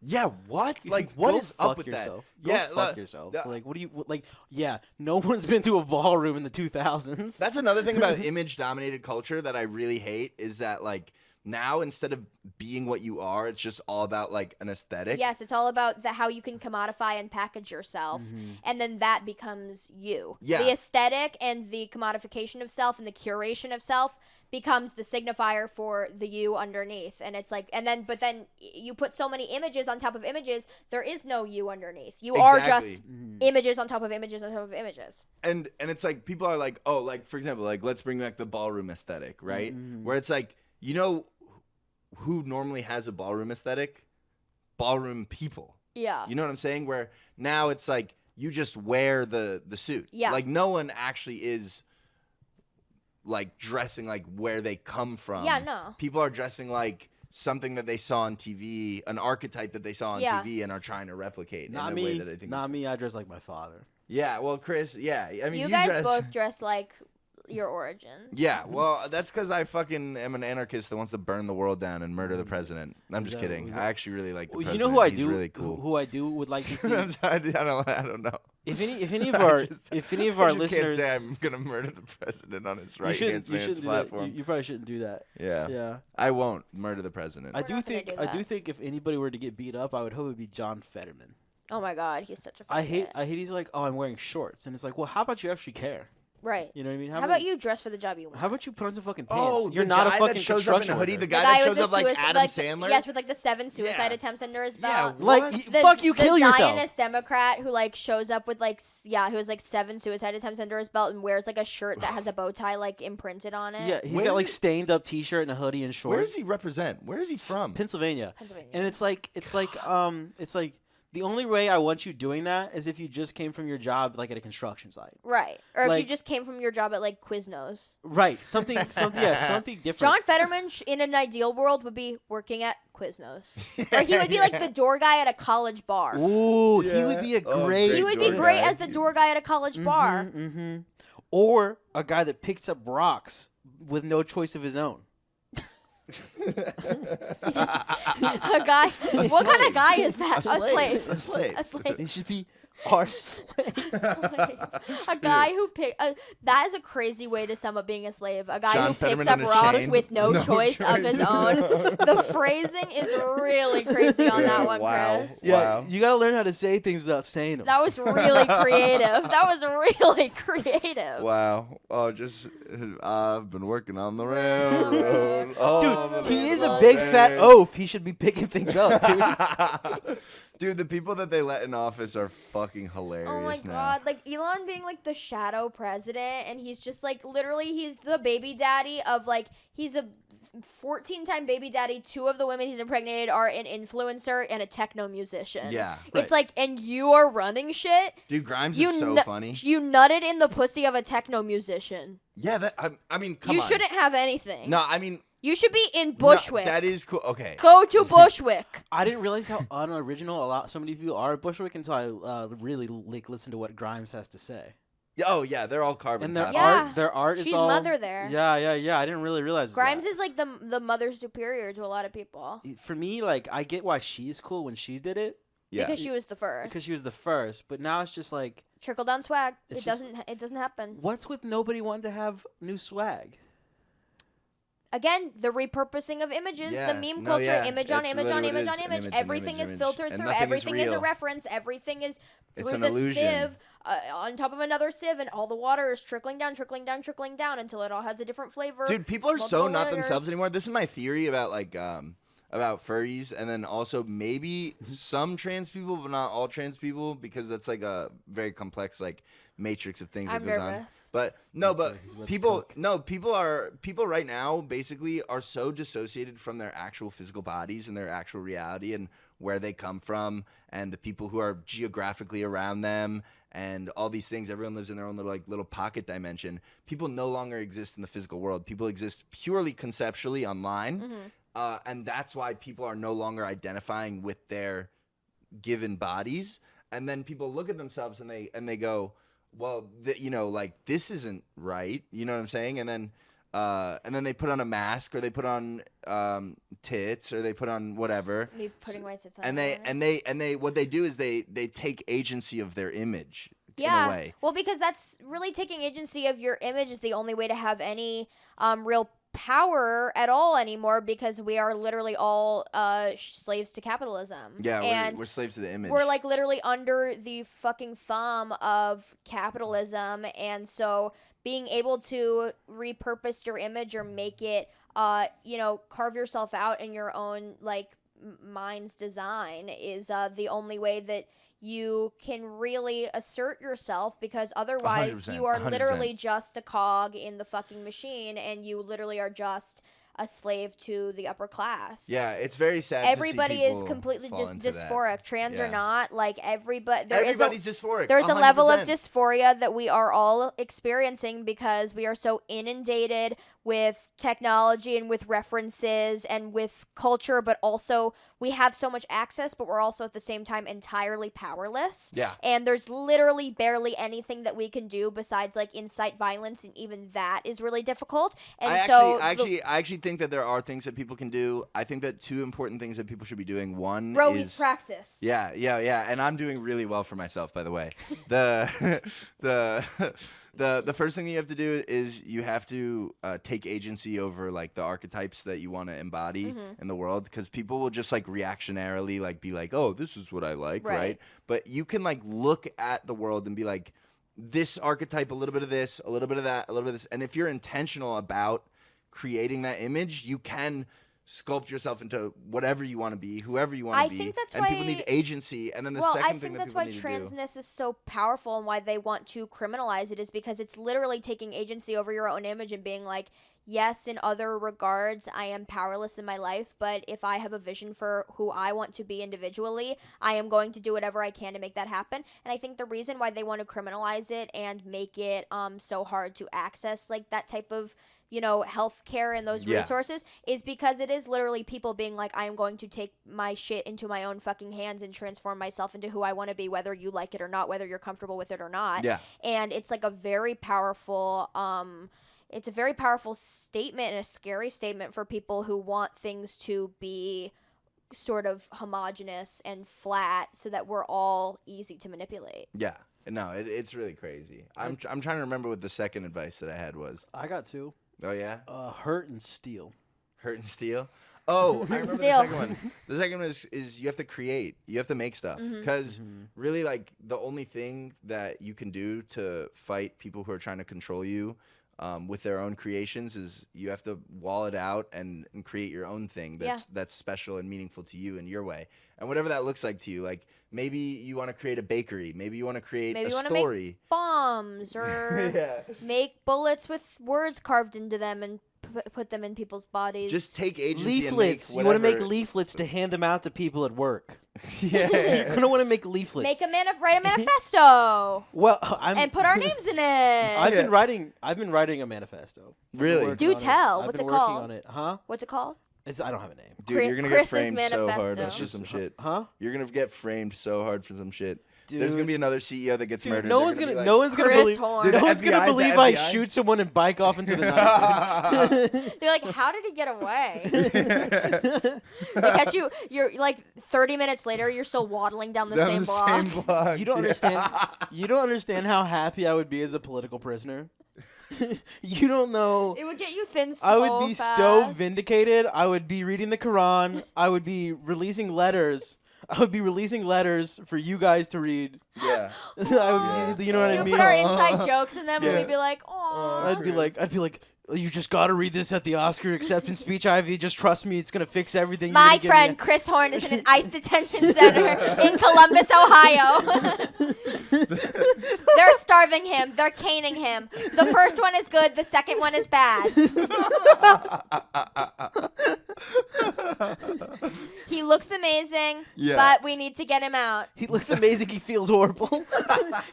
Yeah, what? Like, what Go is up fuck with yourself. that? Go Yeah, fuck yourself. Like, what do you like? Yeah, no one's been to a ballroom in the 2000s. That's another thing about image-dominated culture that I really hate is that, like, now instead of being what you are, it's just all about, like, an aesthetic. Yes, it's all about how you can commodify and package yourself, and then that becomes you. Yeah. The aesthetic and the commodification of self and the curation of self becomes the signifier for the you underneath. And it's like, but then you put so many images on top of images, there is no you underneath. You are just images on top of images on top of images. And it's like, people are like, oh, like, for example, like, let's bring back the ballroom aesthetic, right? Where it's like, you know who normally has a ballroom aesthetic? Ballroom people. Yeah. You know what I'm saying? Where now it's like you just wear the suit. Yeah. Like no one actually is like dressing like where they come from. Yeah, no. People are dressing like something that they saw on TV, an archetype that they saw on Yeah. TV and are trying to replicate Not in a me. way that I think. Not me. I dress like my father. Yeah, well, Chris, yeah. I mean, You you guys dress both dress like your origins. Yeah, well, that's because I fucking am an anarchist that wants to burn the world down and murder the president. I'm just that- kidding. was I actually really like the Well, president. you know who I He's do? really cool. Who I do would like to see. I'm sorry, I don't know. If any of our I just listeners, can't say I'm gonna murder the president on his right hand you man's shouldn't do that. platform. You probably shouldn't do that. Yeah. Yeah. I won't murder the president. I We're do not gonna think do I do that. think if anybody were to get beat up, I would hope it would be John Fetterman. Oh my God, he's such a. I hate he's like, oh, I'm wearing shorts, and it's like, well, how about you actually care? Right. You know what I mean? How about you dress for the job you want? How about you put on some fucking Oh, pants? You're the not a guy fucking that shows up in a construction hoodie. worker. The guy that shows with up like suicide- Adam Sandler. Yes, with like the 7 suicide Yeah. attempts under his Yeah, belt. Like, What? fuck you, kill the yourself. Zionist Democrat who like shows up with like who has like 7 suicide attempts under his belt and wears like a shirt that has a bow tie like imprinted on it. Yeah, he's Where got like is- stained up T-shirt and a hoodie and shorts. Where does he represent? Where is he from? Pennsylvania. Pennsylvania. And it's like the only way I want you doing that is if you just came from your job like at a construction site. Right. Or if you Like- just came from your job at like Quiznos. Right. Something different. John Fetterman in an ideal world would be working at Quiznos. Or he would be like the door guy at a college bar. Ooh, he Yeah. would be a Oh, great. great He would be door great guy. as the door guy at a college bar. Mm-hmm. Or a guy that picks up rocks with no choice of his own. A guy. What kind of guy is that? A slave. A slave. A slave. He should be our slave. A guy who that is a crazy way to sum up being a slave. A guy John who picks Fetterman up on a rocks chain. with no choice of choice. his own. The phrasing is really crazy on that one, Wow. Chris. Yeah, Wow. you gotta learn how to say things without saying them. That was really creative. That was really creative. Wow. Oh, just I've been working on the railroad. Dude, he is a big fat oaf. He should be picking things up, dude. Dude, the people that they let in office are fucking hilarious Oh my now. god, like Elon being like the shadow president and he's just like literally he's the baby daddy of like he's a 14-time baby daddy. 2 of the women he's impregnated are an influencer and a techno musician. Yeah. It's like, and you are running shit. Dude, Grimes You is so nu- funny. You nutted in the pussy of a techno musician. Yeah, that I mean, come You on. shouldn't have anything. No, I mean, You should be in no, Bushwick. that is cool. Okay. Go to Bushwick. I didn't realize how unoriginal so many people are at Bushwick until I really listened to what Grimes has to say. Oh yeah, they're all carbon And their copies. Yeah. their art is She's all mother there. Yeah. I didn't really realize Grimes that. is like the mother superior to a lot of people. For me, like I get why she's cool when she did it Yeah. Because she was the first. because she was the first, but now it's just like, Trickle down swag. It's It doesn't happen. what's with nobody wanting to have new swag? Again, the repurposing of images, Yeah. the meme No, culture, yeah. image on It's image on literally image is on image. image, Everything image, is image. filtered And through. nothing is Everything is a real. reference. Everything is It's through an the illusion. sieve on top of another sieve, and all the water is trickling down, trickling down, trickling down until it all has a different flavor. Dude, people are so multiple not layers. themselves anymore. This is my theory about like about furries, and then also maybe some trans people, but not all trans people, because that's like a very complex like matrix of things I'm that goes on. nervous. But no, That's he's but about to people, cook. no, people right now basically are so dissociated from their actual physical bodies and their actual reality and where they come from and the people who are geographically around them and all these things. Everyone lives in their own little pocket dimension. People no longer exist in the physical world. People exist purely conceptually online, and that's why people are no longer identifying with their given bodies. And then people look at themselves and they go, well, like this isn't right. You know what I'm saying? And then they put on a mask or they put on tits or they put on whatever. Me putting my tits on. And they what they do is they take agency of their image in Yeah. a way. Well, because that's really taking agency of your image is the only way to have any real power at all anymore, because we are literally all slaves to capitalism. Yeah, and we're slaves to the image. we're like literally under the fucking thumb of capitalism, and so being able to repurpose your image or make it carve yourself out in your own like mind's design is the only way that you can really assert yourself, because otherwise 100%, you are 100%. literally just a cog in the fucking machine, and you literally are just a slave to the upper class. Yeah, it's very sad. Everybody to see is people completely fall into that. dysphoric, trans or Yeah. not. Like everybody's Everybody's dysphoric. there's a level of 100%. dysphoria that we are all experiencing because we are so inundated with technology and with references and with culture, but also we have so much access, but we're also at the same time entirely powerless. Yeah. And there's literally barely anything that we can do besides like incite violence, and even that is really difficult. And I actually think that there are things that people can do. I think that 2 important things that people should be doing. One Roey's is praxis. Yeah, and I'm doing really well for myself, by the way. The first thing you have to do is you have to take agency over like the archetypes that you want to embody in the world, because people will just like reactionarily like be like, oh, this is what I like, Right. right? But you can like look at the world and be like, this archetype, a little bit of this, a little bit of that, a little bit of this. And if you're intentional about creating that image, you can sculpt yourself into whatever you want to be, whoever you want to be. think that's and why people need agency. And then the I second thing think that that's people why need to do. transness is so powerful and why they want to criminalize it is because it's literally taking agency over your own image and being like, yes, in other regards, I am powerless in my life, but if I have a vision for who I want to be individually, I am going to do whatever I can to make that happen. And I think the reason why they want to criminalize it and make it so hard to access like that type of healthcare and those resources is because it is literally people being like, I am going to take my shit into my own fucking hands and transform myself into who I want to be, whether you like it or not, whether you're comfortable with it or not. Yeah. And it's like a very powerful, it's a very powerful statement and a scary statement for people who want things to be sort of homogenous and flat so that we're all easy to manipulate. Yeah. No, it's really crazy. I'm trying to remember what the second advice that I had was. I got two. Oh, yeah? Hurt and steal. Hurt and steal? Oh, I remember Steal. the second one. The second one is you have to create. You have to make stuff. Because really, like, the only thing that you can do to fight people who are trying to control you with their own creations is you have to wall it out and create your own thing that's special and meaningful to you in your way. And whatever that looks like to you, like maybe you want to create a bakery, maybe you want to create a story. Make bombs or make bullets with words carved into them and put them in people's bodies. Just take agency Leaflets. and make You want to make whatever- leaflets to hand them out to people at work. Yeah. You're gonna want to make leaflets. Write a manifesto well, and put our names in it. I've been writing a manifesto. Really? Working Do on it. tell. I've What's been it working called? on it. Huh? What's it called? I don't have a name. Dude, you're gonna Chris's get framed so hard. manifesto. That's just some shit. Huh? You're gonna get framed so hard for some shit. Dude. There's gonna be another CEO that gets murdered. No They're one's be gonna. like, No one's gonna Chris believe. Horn. Dude, No the one's gonna FBI, the believe I FBI? shoot someone and bike off into the night. They're like, how did he get away? They catch you. You're like 30 minutes later. You're still waddling down the same block. same block. You don't Yeah. understand. You don't understand how happy I would be as a political prisoner. You don't know. It would get you thin so I would be fast. so vindicated. I would be reading the Quran. I would be releasing letters. I would be releasing letters for you guys to read. Yeah. You know what I You mean? put our inside jokes in them, and Yeah. we'd be like, "Aw." I'd be like, you just gotta read this at the Oscar acceptance speech, Ivy. Just trust me, it's gonna fix everything. You're My gonna give me friend Chris Horn is in an ICE detention center in Columbus, Ohio. They're starving him. They're caning him. The first one is good. The second one is bad. He looks amazing, Yeah. but we need to get him out. He looks amazing. He feels horrible.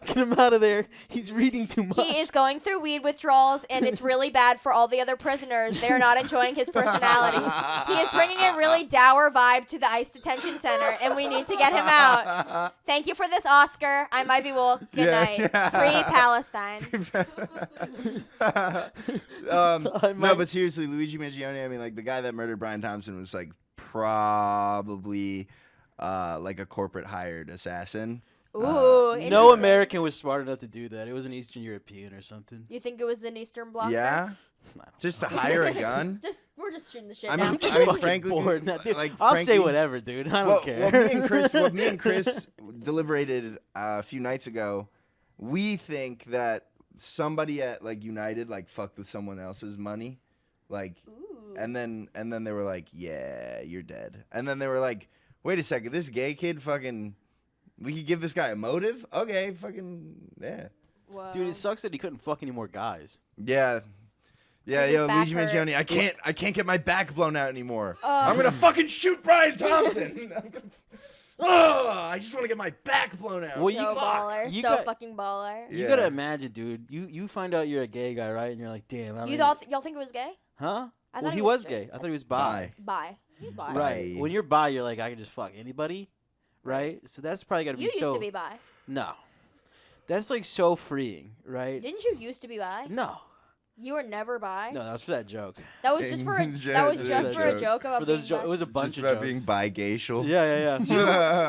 Get him out of there. He's reading too much. He is going through weed withdrawals, and it's really bad for all the other prisoners. They're not enjoying his personality. He is bringing a really dour vibe to the ICE detention center, and we need to get him out. Thank you for this, Oscar. I'm Ivy Wolk. Good night. Free Palestine. No, but seriously, Luigi Mangione, I mean, like, the guy that murdered Brian Thompson was, like, probably, like, a corporate hired assassin. Ooh, No interesting. American was smart enough to do that. It was an Eastern European or something. You think it was an Eastern Bloc? Yeah? Just to hire a gun? We're just shooting the shit I down. mean, I'm just I mean, fucking frankly, bored. Now, dude, like, I'll say frankly- whatever, dude. I don't care. What me and Chris deliberated a few nights ago, we think that somebody at, like, United, like, fucked with someone else's money. Like, and then they were like, yeah, you're dead. And then they were like, wait a second, this gay kid fucking, we could give this guy a motive? Okay, fucking, yeah. Whoa. Dude, it sucks that he couldn't fuck any more guys. Yeah. Yeah, His yo, back Luigi hurt. Mangione, I can't get my back blown out anymore. I'm gonna fucking shoot Brian Thompson. I just want to get my back blown out. Well, So you- baller. you So got- fucking baller. You Yeah. gotta imagine, dude. You find out you're a gay guy, right? And you're like, damn. Y'all think it was gay? Huh? I Well, thought he he was was gay. straight. I thought he was bi. Bye. He's bi. Right. Bi. When you're bi, you're like, I can just fuck anybody, right? So that's probably gotta be You used so. to be bi. No. That's like so freeing, right? Didn't you used to be bi? No. You were never bi. No, that was for that joke. That was just for a, that was just for a joke about For those being bi. it was a bunch Just of about jokes. being bi-gacial. Yeah.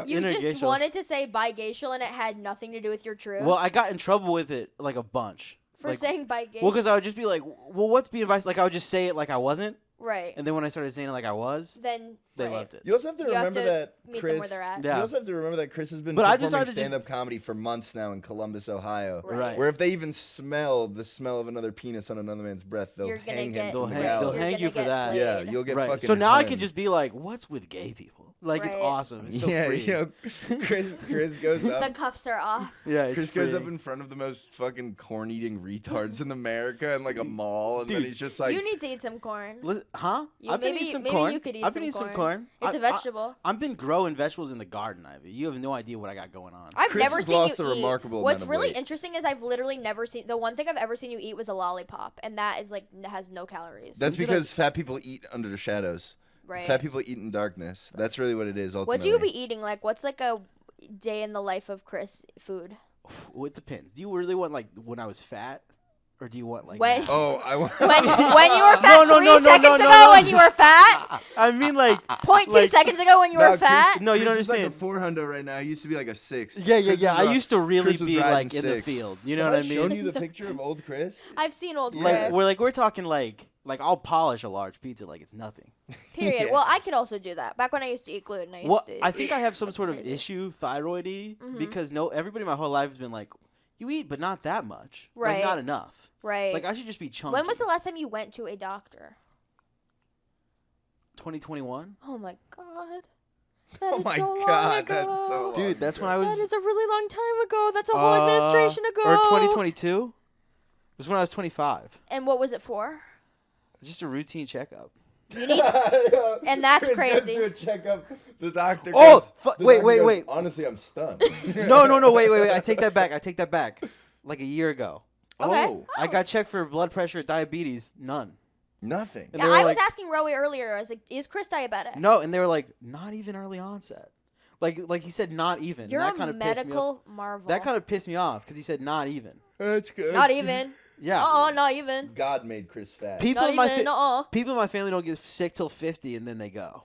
You just Intergacial. wanted to say bigacial and it had nothing to do with your truth. Well, I got in trouble with it like a bunch. for like, saying bigacial. Well, because I would just be like, well, what's being bi? Like, I would just say it like I wasn't. Right. And then when I started saying it like I was, Then they right. loved it. You also have to You have remember to that meet them where Chris. they're at. Yeah. You also have to remember that Chris has been But I've performing decided to just- stand-up comedy for months now in Columbus, Ohio. Right. Where if they even smell the smell of another penis on another man's breath, they'll You're gonna hang him get- from the They'll gallows. hang you gonna for get that. flayed. Yeah, you'll get Right. fucking. So now I hung. can just be like, "What's with gay people?" Like it's Right. awesome. It's so yeah, free. you know, Chris goes The up. cuffs are off. Yeah, it's Chris goes free. up in front of the most fucking corn-eating retards in America in like a mall, and then Dude, he's just like, You need to eat some corn. Huh? You- I've been maybe- eating some maybe corn. you could eat I've some been eating some corn. corn. It's a vegetable. I've been growing vegetables in the garden, Ivy. You have no idea what I got going on. I've Chris never has seen lost you a eat. remarkable What's amount of really weight. interesting is I've literally never seen the one thing I've ever seen you eat was a lollipop, and that is like has no calories. that's Maybe because fat people eat under the shadows. right. Fat people eat in darkness. That's really what it is. What Ultimately. do you be eating? Like, what's like a day in the life of Chris food? Well, it depends. Do you really want like when I was fat, or do you want like When- now? Oh, I want. When you were fat No, 3 no, no, seconds no, ago no. when you were fat? I mean like 0.2 like- seconds ago when you No, were Chris- fat? No, you don't Chris is like a understand. 400 right now. He used to be like a 6. Yeah. Chris is I ri- used to really Chris is be riding like in the 6. field. You know Have what I I shown mean? you the picture of old Chris? I've seen old Yeah. Chris. Like we're talking like I'll polish a large pizza like it's nothing. Period. Yeah. Well, I could also do that. Back when I used to eat gluten, I used Well, to. I think I have some sort of Crazy. issue, thyroidy, Mhm. because everybody my whole life has been like, you eat, but not that much. Right. Like, not enough. Right. Like, I should just be chunky. When was the last time you went to a doctor? 2021? Oh my god. Oh That is my so long God, ago. that's so long. Dude, that's when I was... That is a really long time ago. That's a whole administration ago. Or 2022? It was when I was 25. And what was it for? It's just a routine checkup. You need. And that's Chris crazy. Goes to a checkup. The doctor. Oh, goes, the wait, doctor wait, goes, wait. Honestly, I'm stunned. No, wait. I take that back. Like a year ago. Okay. Oh, I got checked for blood pressure, diabetes, none. nothing. And Yeah, they were I was like- asking Roey earlier. I was like, "Is Chris diabetic?" No, and they were like, not even early onset. Like he said, not even. You're that a kind of pissed me off. medical marvel. That kind of pissed me off because he said not even. That's good. Not even. Yeah. Not even. God made Chris fat. People Not in my even. people in my family don't get sick till 50 and then they go.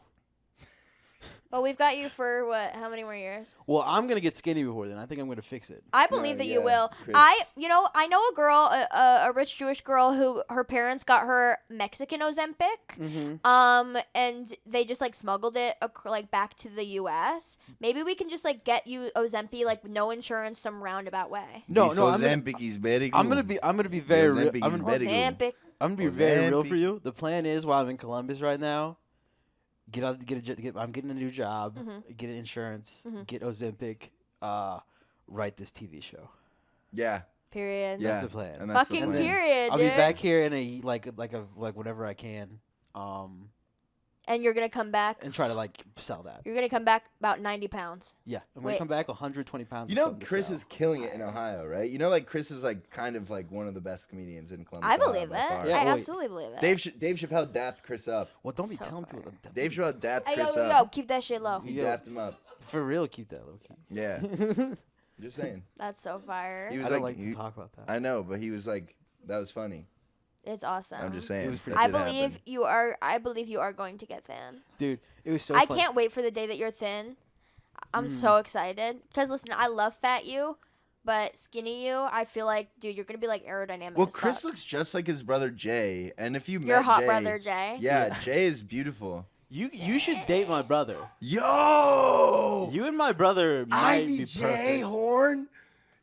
But we've got you for what? How many more years? Well, I'm gonna get skinny before then. I think I'm gonna fix it. I believe that you yeah, will. Chris. I know a girl, a rich Jewish girl who her parents got her Mexican Ozempic. Mm-hmm. And they just like smuggled it like back to the U.S. Maybe we can just like get you Ozempic like no insurance some roundabout way. No, So I'm gonna, Ozempic is very I'm gonna good. be very real. Ozempic I'm is gonna, very good. Ozempic. I'm gonna be very real Ozempic. for you. The plan is while I'm in Columbus right now, I'm getting a new job, Mhm. get insurance, Mhm. get Ozempic, write this TV show. Yeah. Period. Yeah. That's the plan. And that's the Fucking plan. period. I'll be dude. back here in a like whatever I can, And you're gonna come back. and try to like sell that. You're gonna come back about 90 pounds. Yeah, I'm gonna Wait. come back 120 pounds. You with know, something to Chris sell. is killing it in Ohio, right? You know, like Chris is like kind of like one of the best comedians in Columbus. I Ohio believe by it. far. Yeah, I well, absolutely believe it. Dave Chappelle dapped Chris up. Well, don't be So telling fire. people. That Dave Chappelle dapped Hey, Chris yo, up. keep that shit low. He Yo. dapped him up. For real, keep that low key. Yeah. Just saying. That's so fire. He was I don't like, like to talk about that. I know, but he was like, that was funny. It's awesome. I'm just saying. was pretty that I did believe happen. you are. I believe you are going to get thin. Dude, it was so. I fun. can't wait for the day that you're thin. I'm Mm. so excited. Cause listen, I love fat you, but skinny you, I feel like, dude, you're gonna be like aerodynamic. Well, as Chris fuck. looks just like his brother Jay, and if you Your met hot Jay, brother Jay. yeah, Jay is beautiful. You should date my brother. Yo, You and my brother might Ivy be Jay perfect. Horn.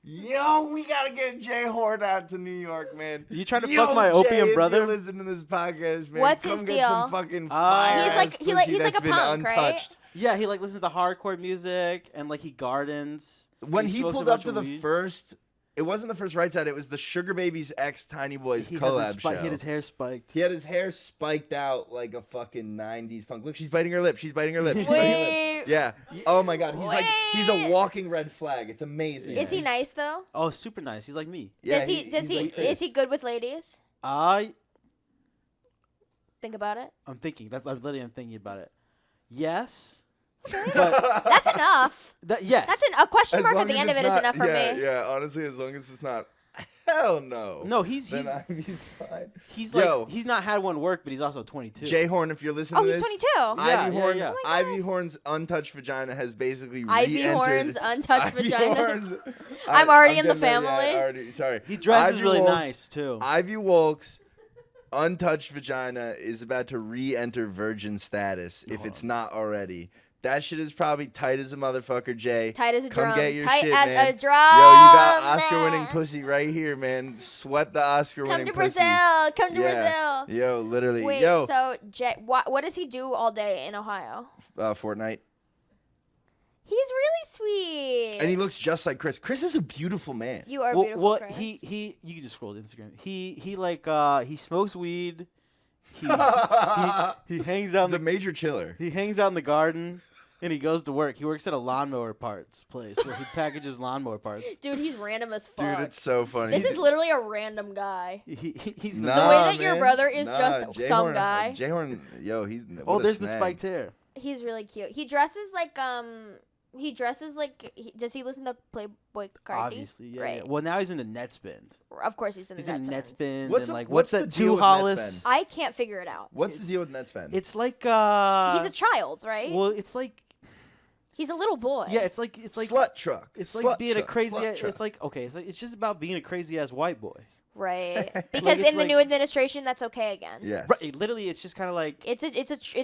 Yo, we gotta get Jay Horn out to New York, man. You trying to Yo, fuck my Jay, opium if brother? you're listening to this podcast, man. What's come his get some deal? fucking He's fire like- ass he's like pussy a that's been punk, right? untouched. Yeah, he like listens to hardcore music and like he gardens. When He he smokes a pulled up bunch to of the weed. first, it wasn't the first Right Side. It was the Sugar Babies X Tiny Boys He collab He show. had his hair spiked. He had his hair spiked out like a fucking 90s punk. Look, she's biting her lip. She's biting her lip. She's biting her lip. Wait. Yeah. Oh my god. He's a Wait. walking red flag. It's amazing. Is he He's- nice though? Oh, super nice. He's like me. Yeah, Does he like is Chris. he good with ladies? I'm Think about it. thinking. I'm thinking about it. Yes. That's enough. Yes. That's a question As mark at long the as end of it's it is not- enough for yeah, me. Yeah, honestly, as long as it's not hell no. No, he's Then Ivy's fine. he's like Yo. he's not had one work, but he's also 22. Jay Horn, if you're listening Oh, to he's this, 22. Yeah, Ivy yeah, Horn, yeah. Oh my God. Ivy Horn's untouched vagina has basically Ivy re-entered. Horn's untouched Ivy vagina. Horn's- I'm already in the getting there, yeah, family. already, sorry. He dresses Ivy really Wolk's- nice too. Ivy WOLK's untouched vagina is about to re-enter virgin status if it's not already. That shit is probably tight as a motherfucker, Jay. Tight as a Come drum. get your Tight shit, as man. a drum. Yo, you got Oscar-winning pussy right here, man. Sweat the Oscar-winning Come to pussy. Brazil. Come to Yeah. Brazil. Yo, literally. Wait, Yo. so Jay, what does he do all day in Ohio? Fortnite. He's really sweet. And he looks just like Chris. Chris is a beautiful man. You are Well, beautiful, Chris. he you can just scroll to Instagram. He smokes weed. He hangs out. He's a major chiller. He hangs out in the garden, and he goes to work. He works at a lawnmower parts place where he packages lawnmower parts. Dude, he's random as fuck. Dude, it's so funny. This is literally a random guy. He's Nah, The way that your man. brother is Nah, just some guy. Jayhorn, yo, he's. Oh, what a there's the snag. spiked hair. He's really cute. He dresses like does he listen to Playboy Cardi? Obviously, yeah, Right. yeah. Well, now he's in a net spin. Of course he's in He's the in net spin. What's and up- like what's what's the that? deal Two with Hollis. net spin? I can't figure it out. What's the deal with Netspend? It's like He's a child, right? well, it's like He's a little boy. yeah, it's like slut truck. it's Slut like being truck, a crazy. slut truck. It's like okay, it's just about being a crazy ass white boy. Right. Because it's in the like- new administration, that's okay again. Yes. Right, literally, it's just kind of like It's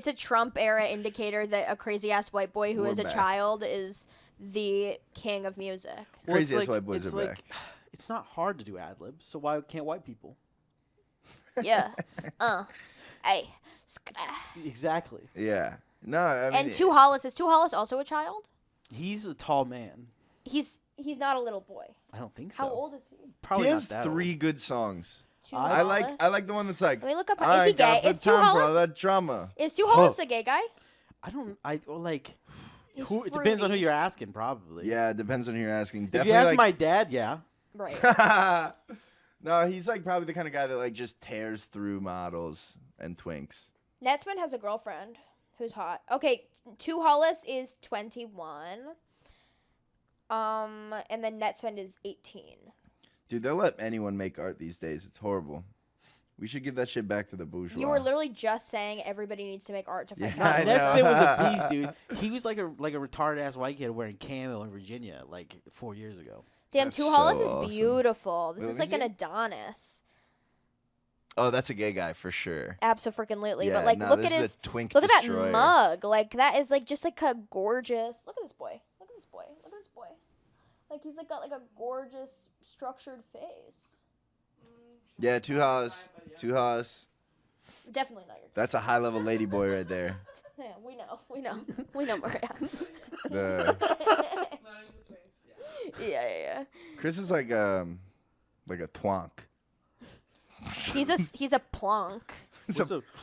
a Trump era indicator that a crazy ass white boy who We're is a back. child is the king of music. well, it's Crazy ass like- white boys it's are like, back. It's not hard to do ad libs, so why can't white people? Yeah. Hey. Exactly. Yeah. No, I mean. And Two Hollis, is Two Hollis also a child? He's a tall man. He's not a little boy. I don't think so. How old is he? Probably He not has that 3 good songs. Two I like Hollis? the one that's like. Let me look up. I Is he ain't got gay? the Is Two time for all Hollis? that drama. Is Two Hollis a gay guy? Like. He's It depends on who fruity. you're asking, probably. Yeah, it depends on who you're asking. If you Definitely ask like. my dad, yeah. Right. No, he's like probably the kind of guy that like just tears through models and twinks. Netsman has a girlfriend who's hot. Okay, Two Hollis is 21. And then Netsman is 18. Dude, they'll let anyone make art these days. It's horrible. We should give that shit back to the bourgeois. You were literally just saying everybody needs to make art to fight. Yeah, crime. I know. Nesbitt was a beast, dude. He was like a retarded ass white kid wearing camo in Virginia like 4 years ago. Damn, That's Two so Hollis is awesome. beautiful. This Wait, is let like me an see. Adonis. Oh, that's a gay guy for sure. Absolutely. Yeah, But like, no, look this at is his. a twink Look at destroyer. that mug. Like that is like just like a gorgeous. Look at this boy. Look at this boy. Look at this boy. Like he's like got like a gorgeous structured face. Yeah, Two Hollis. Two Hollis. Definitely not your. That's a high level lady boy right there. Yeah, we know, Maria. The yeah. Chris is like a twonk. He's a plonk.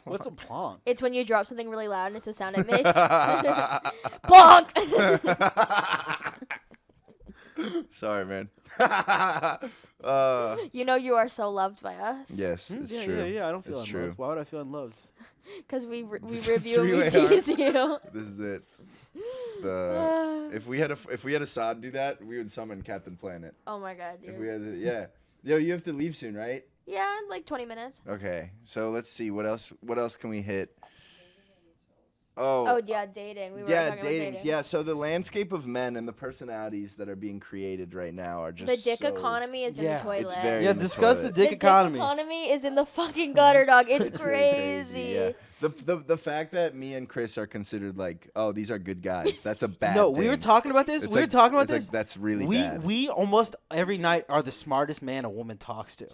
What's a plonk? It's when you drop something really loud and it's a sound it makes. Plonk. Sorry, man. You know you are so loved by us. Yes, it's yeah, true. yeah. I don't feel It's unloved. true. Why would I feel unloved? Because we review and we Three-way tease you. This is it. If we had a sod do that, we would summon Captain Planet. Oh my god, If dude. we had to, yeah. Yo, you have to leave soon, right? Yeah, in like 20 minutes. Okay. So let's see what else can we hit? Oh. Oh yeah, dating. We were Yeah, talking about dating. Yeah, so the landscape of men and the personalities that are being created right now are just The dick so- economy is in Yeah. the toilet. It's very Yeah, in the discuss the toilet. dick economy. Dick economy is in the fucking gutter, dog. It's It's really crazy. Yeah. The fact that me and Chris are considered like, oh, these are good guys. That's a bad No, thing. we were talking about this. It's We were like- talking about it's like, this. that's really we bad. we almost every night are the smartest man a woman talks to.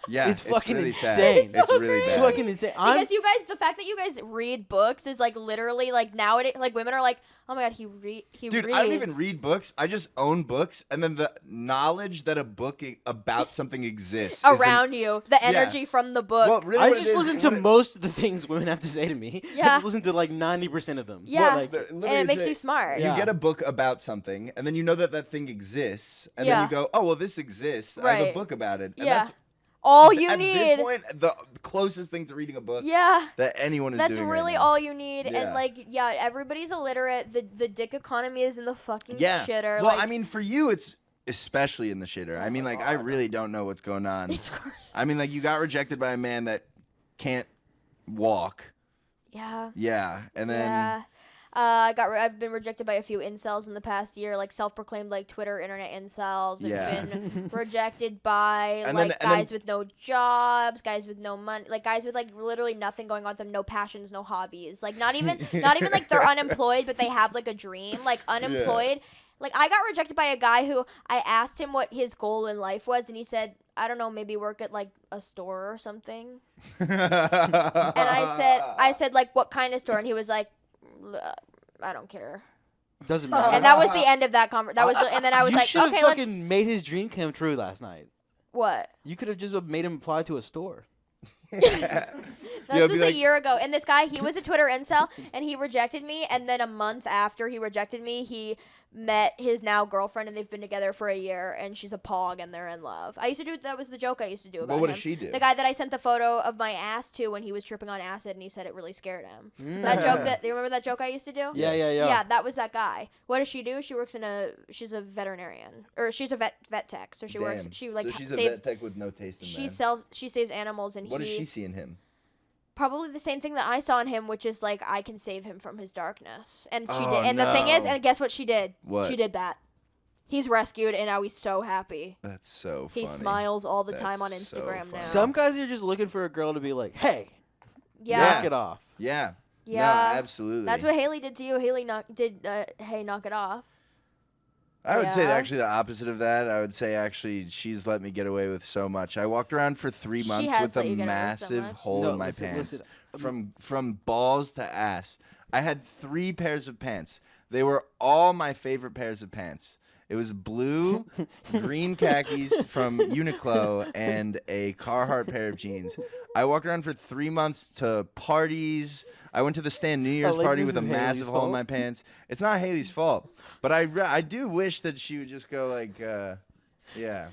Yeah, it's fucking really insane. sad. It's It's so really crazy. It's bad. fucking insane. Because you guys, the fact that you guys read books is like literally like nowadays, like women are like, oh my god, he Dude, reads. I don't even read books. I just own books, and then the knowledge that a book about something exists is around you, the energy from the book. Well, really, I what it just is- listen to what it- most of the things women have to say to me. I Yeah. just listen to like 90% of them. yeah, Like, the- and literally it makes it's you like- smart. Yeah. You get a book about something, and then you know that that thing exists, and Yeah. then you go, "Oh, well, this exists. I have a Right. book about it." And Yeah. that's All you at need. this point the closest thing to reading a book Yeah. that anyone is That's doing. really right now. all you need, Yeah. and like, yeah, everybody's illiterate. The dick economy is in the fucking Yeah. shitter. Well, like, I mean, for you, it's especially in the shitter. I mean, like, I really don't know what's going on. it's crazy. I mean, like, you got rejected by a man that can't walk. Yeah. Yeah, and then Yeah. I've been rejected by a few incels in the past year, like self-proclaimed like Twitter internet incels. I've Yeah. been rejected by And like then- guys with no jobs, guys with no money, like guys with like literally nothing going on with them, no passions, no hobbies. Like not even like they're unemployed, but they have like a dream, like unemployed. Like I got rejected by a guy who I asked him what his goal in life was, and he said, I don't know, maybe work at like a store or something. And I said like what kind of store, and he was like, I don't care. Doesn't matter. And that was the end of that conversation. And then I was you like, should have okay, fucking let's made his dream come true last night. what? You could have just made him apply to a store. This Yeah, was be a like- year ago, and this guy, he was a Twitter incel, and he rejected me. And then a month after he rejected me, he met his now girlfriend, and they've been together for a year, and she's a pog, and they're in love. That was the joke I used to do about But what him. does she do? The guy that I sent the photo of my ass to when he was tripping on acid, and he said it really scared him. That joke do you remember that joke I used to do? Yeah. Yeah, that was that guy. What does she do? She works she's a veterinarian, or she's a vet tech. So she works. Damn. She like so she's a saves. vet tech with no taste in She man. saves animals, and What does she see in him? probably the same thing that I saw in him, which is like I can save him from his darkness. And she Oh, did. And the thing is, no. and guess what she did? What? She did that. He's rescued, and now he's so happy. That's so funny. He smiles all the time on That's so Instagram now. funny. Some guys are just looking for a girl to be like, hey, Yeah. knock it off. Yeah. Yeah. No, absolutely. That's what Haley did to you. Haley hey, knock it off. I would say Yeah. actually the opposite of that. I would say actually she's let me get away with so much. I walked around for 3 She months has with a let you get away with so massive much. hole No, in my listen, pants. listen. From balls to ass. I had 3 pairs of pants. They were all my favorite pairs of pants. It was blue, green khakis from Uniqlo, and a Carhartt pair of jeans. I walked around for 3 months to parties. I went to the Stan New Year's like party this with a is Haley's massive hole in fault? my pants. It's not Haley's fault, but I do wish that she would just go like, yeah.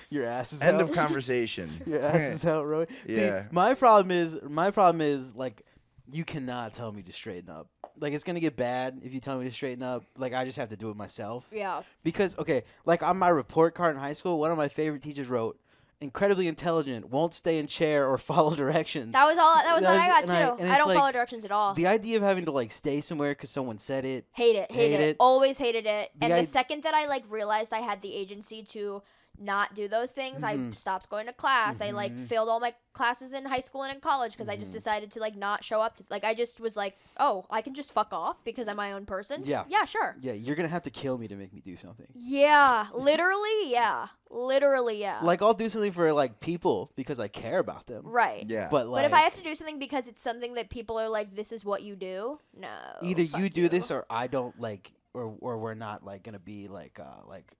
Your ass is End out. of conversation. Your ass is out, Roy. Yeah. Dude, my problem is like, you cannot tell me to straighten up. Like, it's gonna get bad if you tell me to straighten up. Like, I just have to do it myself. Yeah. Because, okay, like on my report card in high school, one of my favorite teachers wrote, "Incredibly intelligent, won't stay in chair or follow directions." That was what I got and too. and I it's don't like, follow directions at all. The idea of having to like stay somewhere because someone said it. Hated Hate it. it. Always hated it. The And the i- second that I like realized I had the agency to not do those things, I stopped going to class. I like failed all my classes in high school and in college because I just decided to like not show up to, like I just was like, oh, I can just fuck off because I'm my own person. Yeah. Yeah, sure. Yeah, you're gonna have to kill me to make me do something. Yeah, literally, yeah. Literally, yeah. Like, I'll do something for like people because I care about them. right. Yeah. But like, But if I have to do something because it's something that people are like, this is what you do, no. either fuck you do this or I don't like, or we're not like gonna be like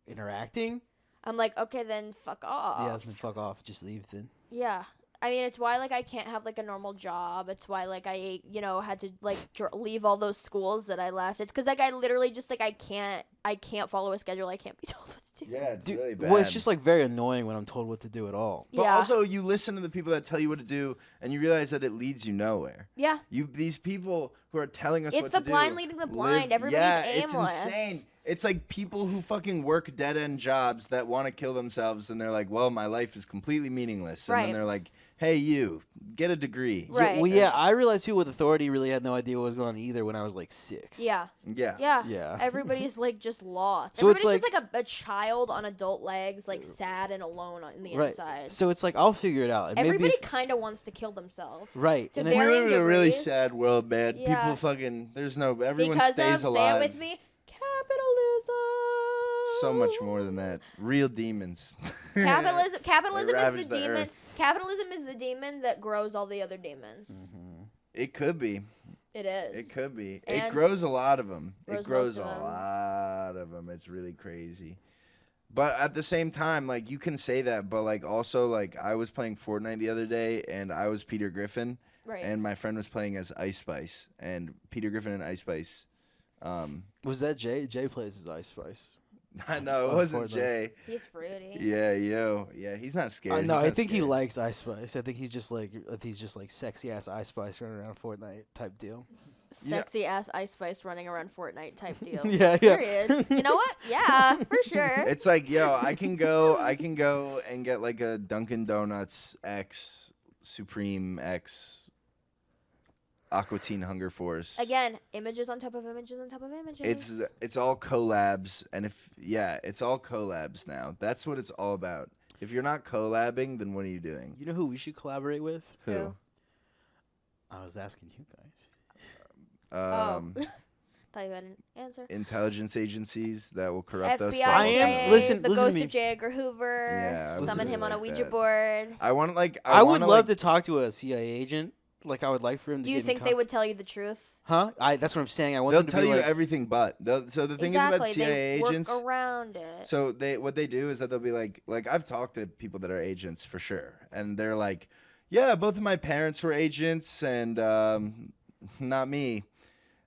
interacting. I'm like, okay, then fuck off. Yeah, then fuck off. Just leave then. Yeah. I mean, it's why, like, I can't have, like, a normal job. It's why, like, I, had to, like, leave all those schools that I left. It's because, like, I literally just, like, I can't follow a schedule. I can't be told what to do. Yeah, it's Dude, really bad. well, it's just like very annoying when I'm told what to do at all. But Yeah. also, you listen to the people that tell you what to do, and you realize that it leads you nowhere. Yeah. These people who are telling us It's what the to do. blind leading the blind. Everybody's yeah, aimless. it's insane. It's like people who fucking work dead end jobs that want to kill themselves, and they're like, "Well, my life is completely meaningless." And Right. then they're like, "Hey, you, get a degree." Right. Well, yeah, I realized people with authority really had no idea what was going on either when I was like 6. Yeah. Yeah. Yeah. Yeah. Everybody's, like, just lost. So it's Everybody's just, like, a child on adult legs, like, sad and alone in the Right. inside. So it's like I'll figure it out. And maybe Everybody if- kind of wants to kill themselves. Right. To And We then- varying live in a really degrees. sad world, man. Yeah. People fucking, everyone Because stays of, alive. say it with me, capitalism. So much more than that. Real demons. Capitalism is ravage the the demon. earth. Capitalism is the demon that grows all the other demons. It could be. It is. It could be. It And grows a lot of them. It grows grows most a of 'em. lot of them. It's really crazy. But at the same time, like, you can say that, but, like, also, like, I was playing Fortnite the other day, and I was Peter Griffin, Right. and my friend was playing as Ice Spice, and Peter Griffin and Ice Spice. was that Jay? Jay plays as Ice Spice. No, it Oh, wasn't Fortnite. Jay. He's fruity. Yeah, yeah, he's not scared. No, He's I not think he scared. likes Ice Spice. I think he's just like sexy ass Ice Spice running around Fortnite type deal. Yeah. Sexy ass Ice Spice running around Fortnite type deal. Yeah, yeah. Period. You know what? Yeah, for sure. It's like, yo, I can go and get like a Dunkin' Donuts X Supreme X Aqua Teen Hunger Force. Again, images on top of images on top of images. It's all collabs, and it's all collabs now. That's what it's all about. If you're not collabing, then what are you doing? You know who we should collaborate with? Who? I was asking you guys. Thought you had an answer. Intelligence agencies that will corrupt us. FBI, but I am- CIA, listen- the listen to ghost me. of J. Edgar Hoover. Yeah, I was Summon him really on a like Ouija that. board. I want like I would wanna, love like, to talk to a CIA agent. Like, I would like for him to Do you get in think they would tell you the truth? Huh? That's what I'm saying. I want They'll them to tell be you like, everything, but so the thing is about CIA they agents. work around it. So what they do is that they'll be like I've talked to people that are agents for sure, and they're like, yeah, both of my parents were agents, and not me.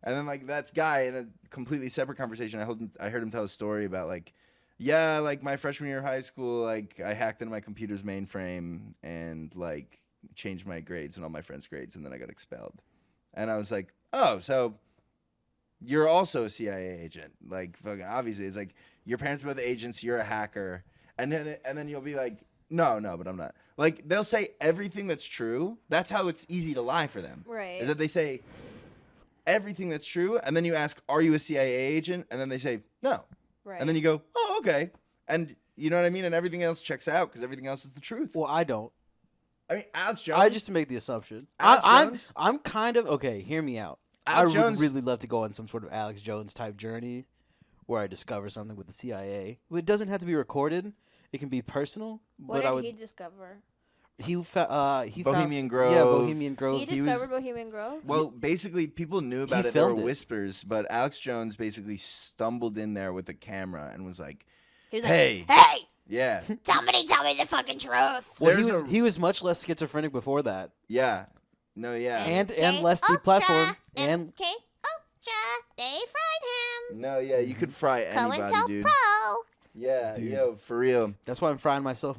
And then like that guy in a completely separate conversation, I heard him tell a story about like, yeah, like my freshman year of high school, like I hacked into my computer's mainframe and like changed my grades and all my friends' grades, and then I got expelled. And I was like, oh, so you're also a CIA agent. Like, fucking obviously, it's like your parents are both agents, you're a hacker. And then you'll be like, no, but I'm not. Like, they'll say everything that's true. That's how it's easy to lie for them. Right. Is that they say everything that's true, and then you ask, are you a CIA agent? And then they say, no. Right. And then you go, oh, okay. And you know what I mean? And everything else checks out because everything else is the truth. well, I don't. I mean, Alex Jones. I just to make the assumption. Alex Jones? I'm kind of okay. Hear me out. Alex I Jones- would really love to go on some sort of Alex Jones type journey, where I discover something with the CIA. It doesn't have to be recorded. It can be personal. What but did I would. he discover? He Bohemian found, Grove. Yeah, Bohemian Grove. He he was- discovered Bohemian Grove? Well, basically, people knew about He it. There were filmed it. whispers, but Alex Jones basically stumbled in there with a camera and was like, He was hey. like, hey, yeah, somebody tell me the fucking truth. Well, There's he was much less schizophrenic before that, yeah. No, yeah. and less deplatformed, and Okay, Ultra, they fried him. No, yeah, you could fry anybody, COINTELPRO. dude. Yeah, Dude. yo, for real. that's why I'm frying myself.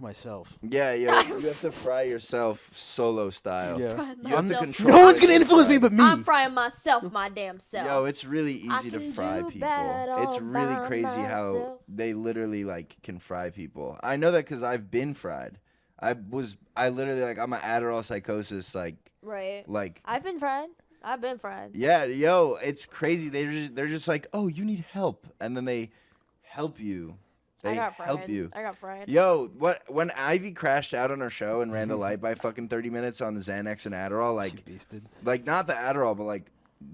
Yeah, yo, you have to fry yourself solo style. Yeah. Frying You have to myself. control. No one's it gonna and influence me fry. but me. I'm frying myself, my damn self. Yo, it's really easy to can fry do people. bad It's all really by crazy how myself. they literally like can fry people. I know that because I've been fried. I literally like I'm an Adderall psychosis Right. like I've been fried. yeah, yo, it's crazy. They're just like, oh, you need help, and then they help you. They I got fried. help you. I got fried. Yo, when Ivy crashed out on our show and ran the light by fucking 30 minutes on the Xanax and Adderall, She beasted. like not the Adderall, but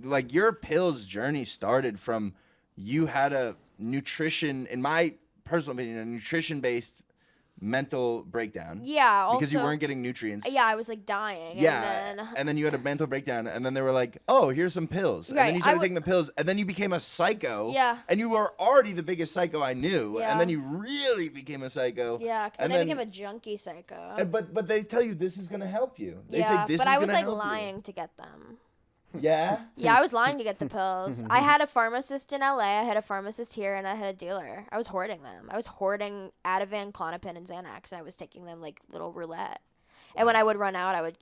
like your pills journey started from you had a nutrition, in my personal opinion, a nutrition based mental breakdown. Yeah. Also, Because you weren't getting nutrients. Yeah, I was like dying. Yeah, And then, you had a mental breakdown, and then they were like, "Oh, here's some pills," and then Right, you I started w- taking the pills, and then you became a psycho. Yeah. and you were already the biggest psycho I knew, Yeah. and then you really became a psycho. yeah, because and then I then- became a junkie psycho. But they tell you this is gonna help you. They yeah, say this but is I was gonna like help you. lying to get them. Yeah. Yeah, I was lying to get the pills. I had a pharmacist in LA, I had a pharmacist here, and I had a dealer. I was hoarding them. I was hoarding Ativan, Klonopin, and Xanax, and I was taking them like little roulette. And when I would run out, I would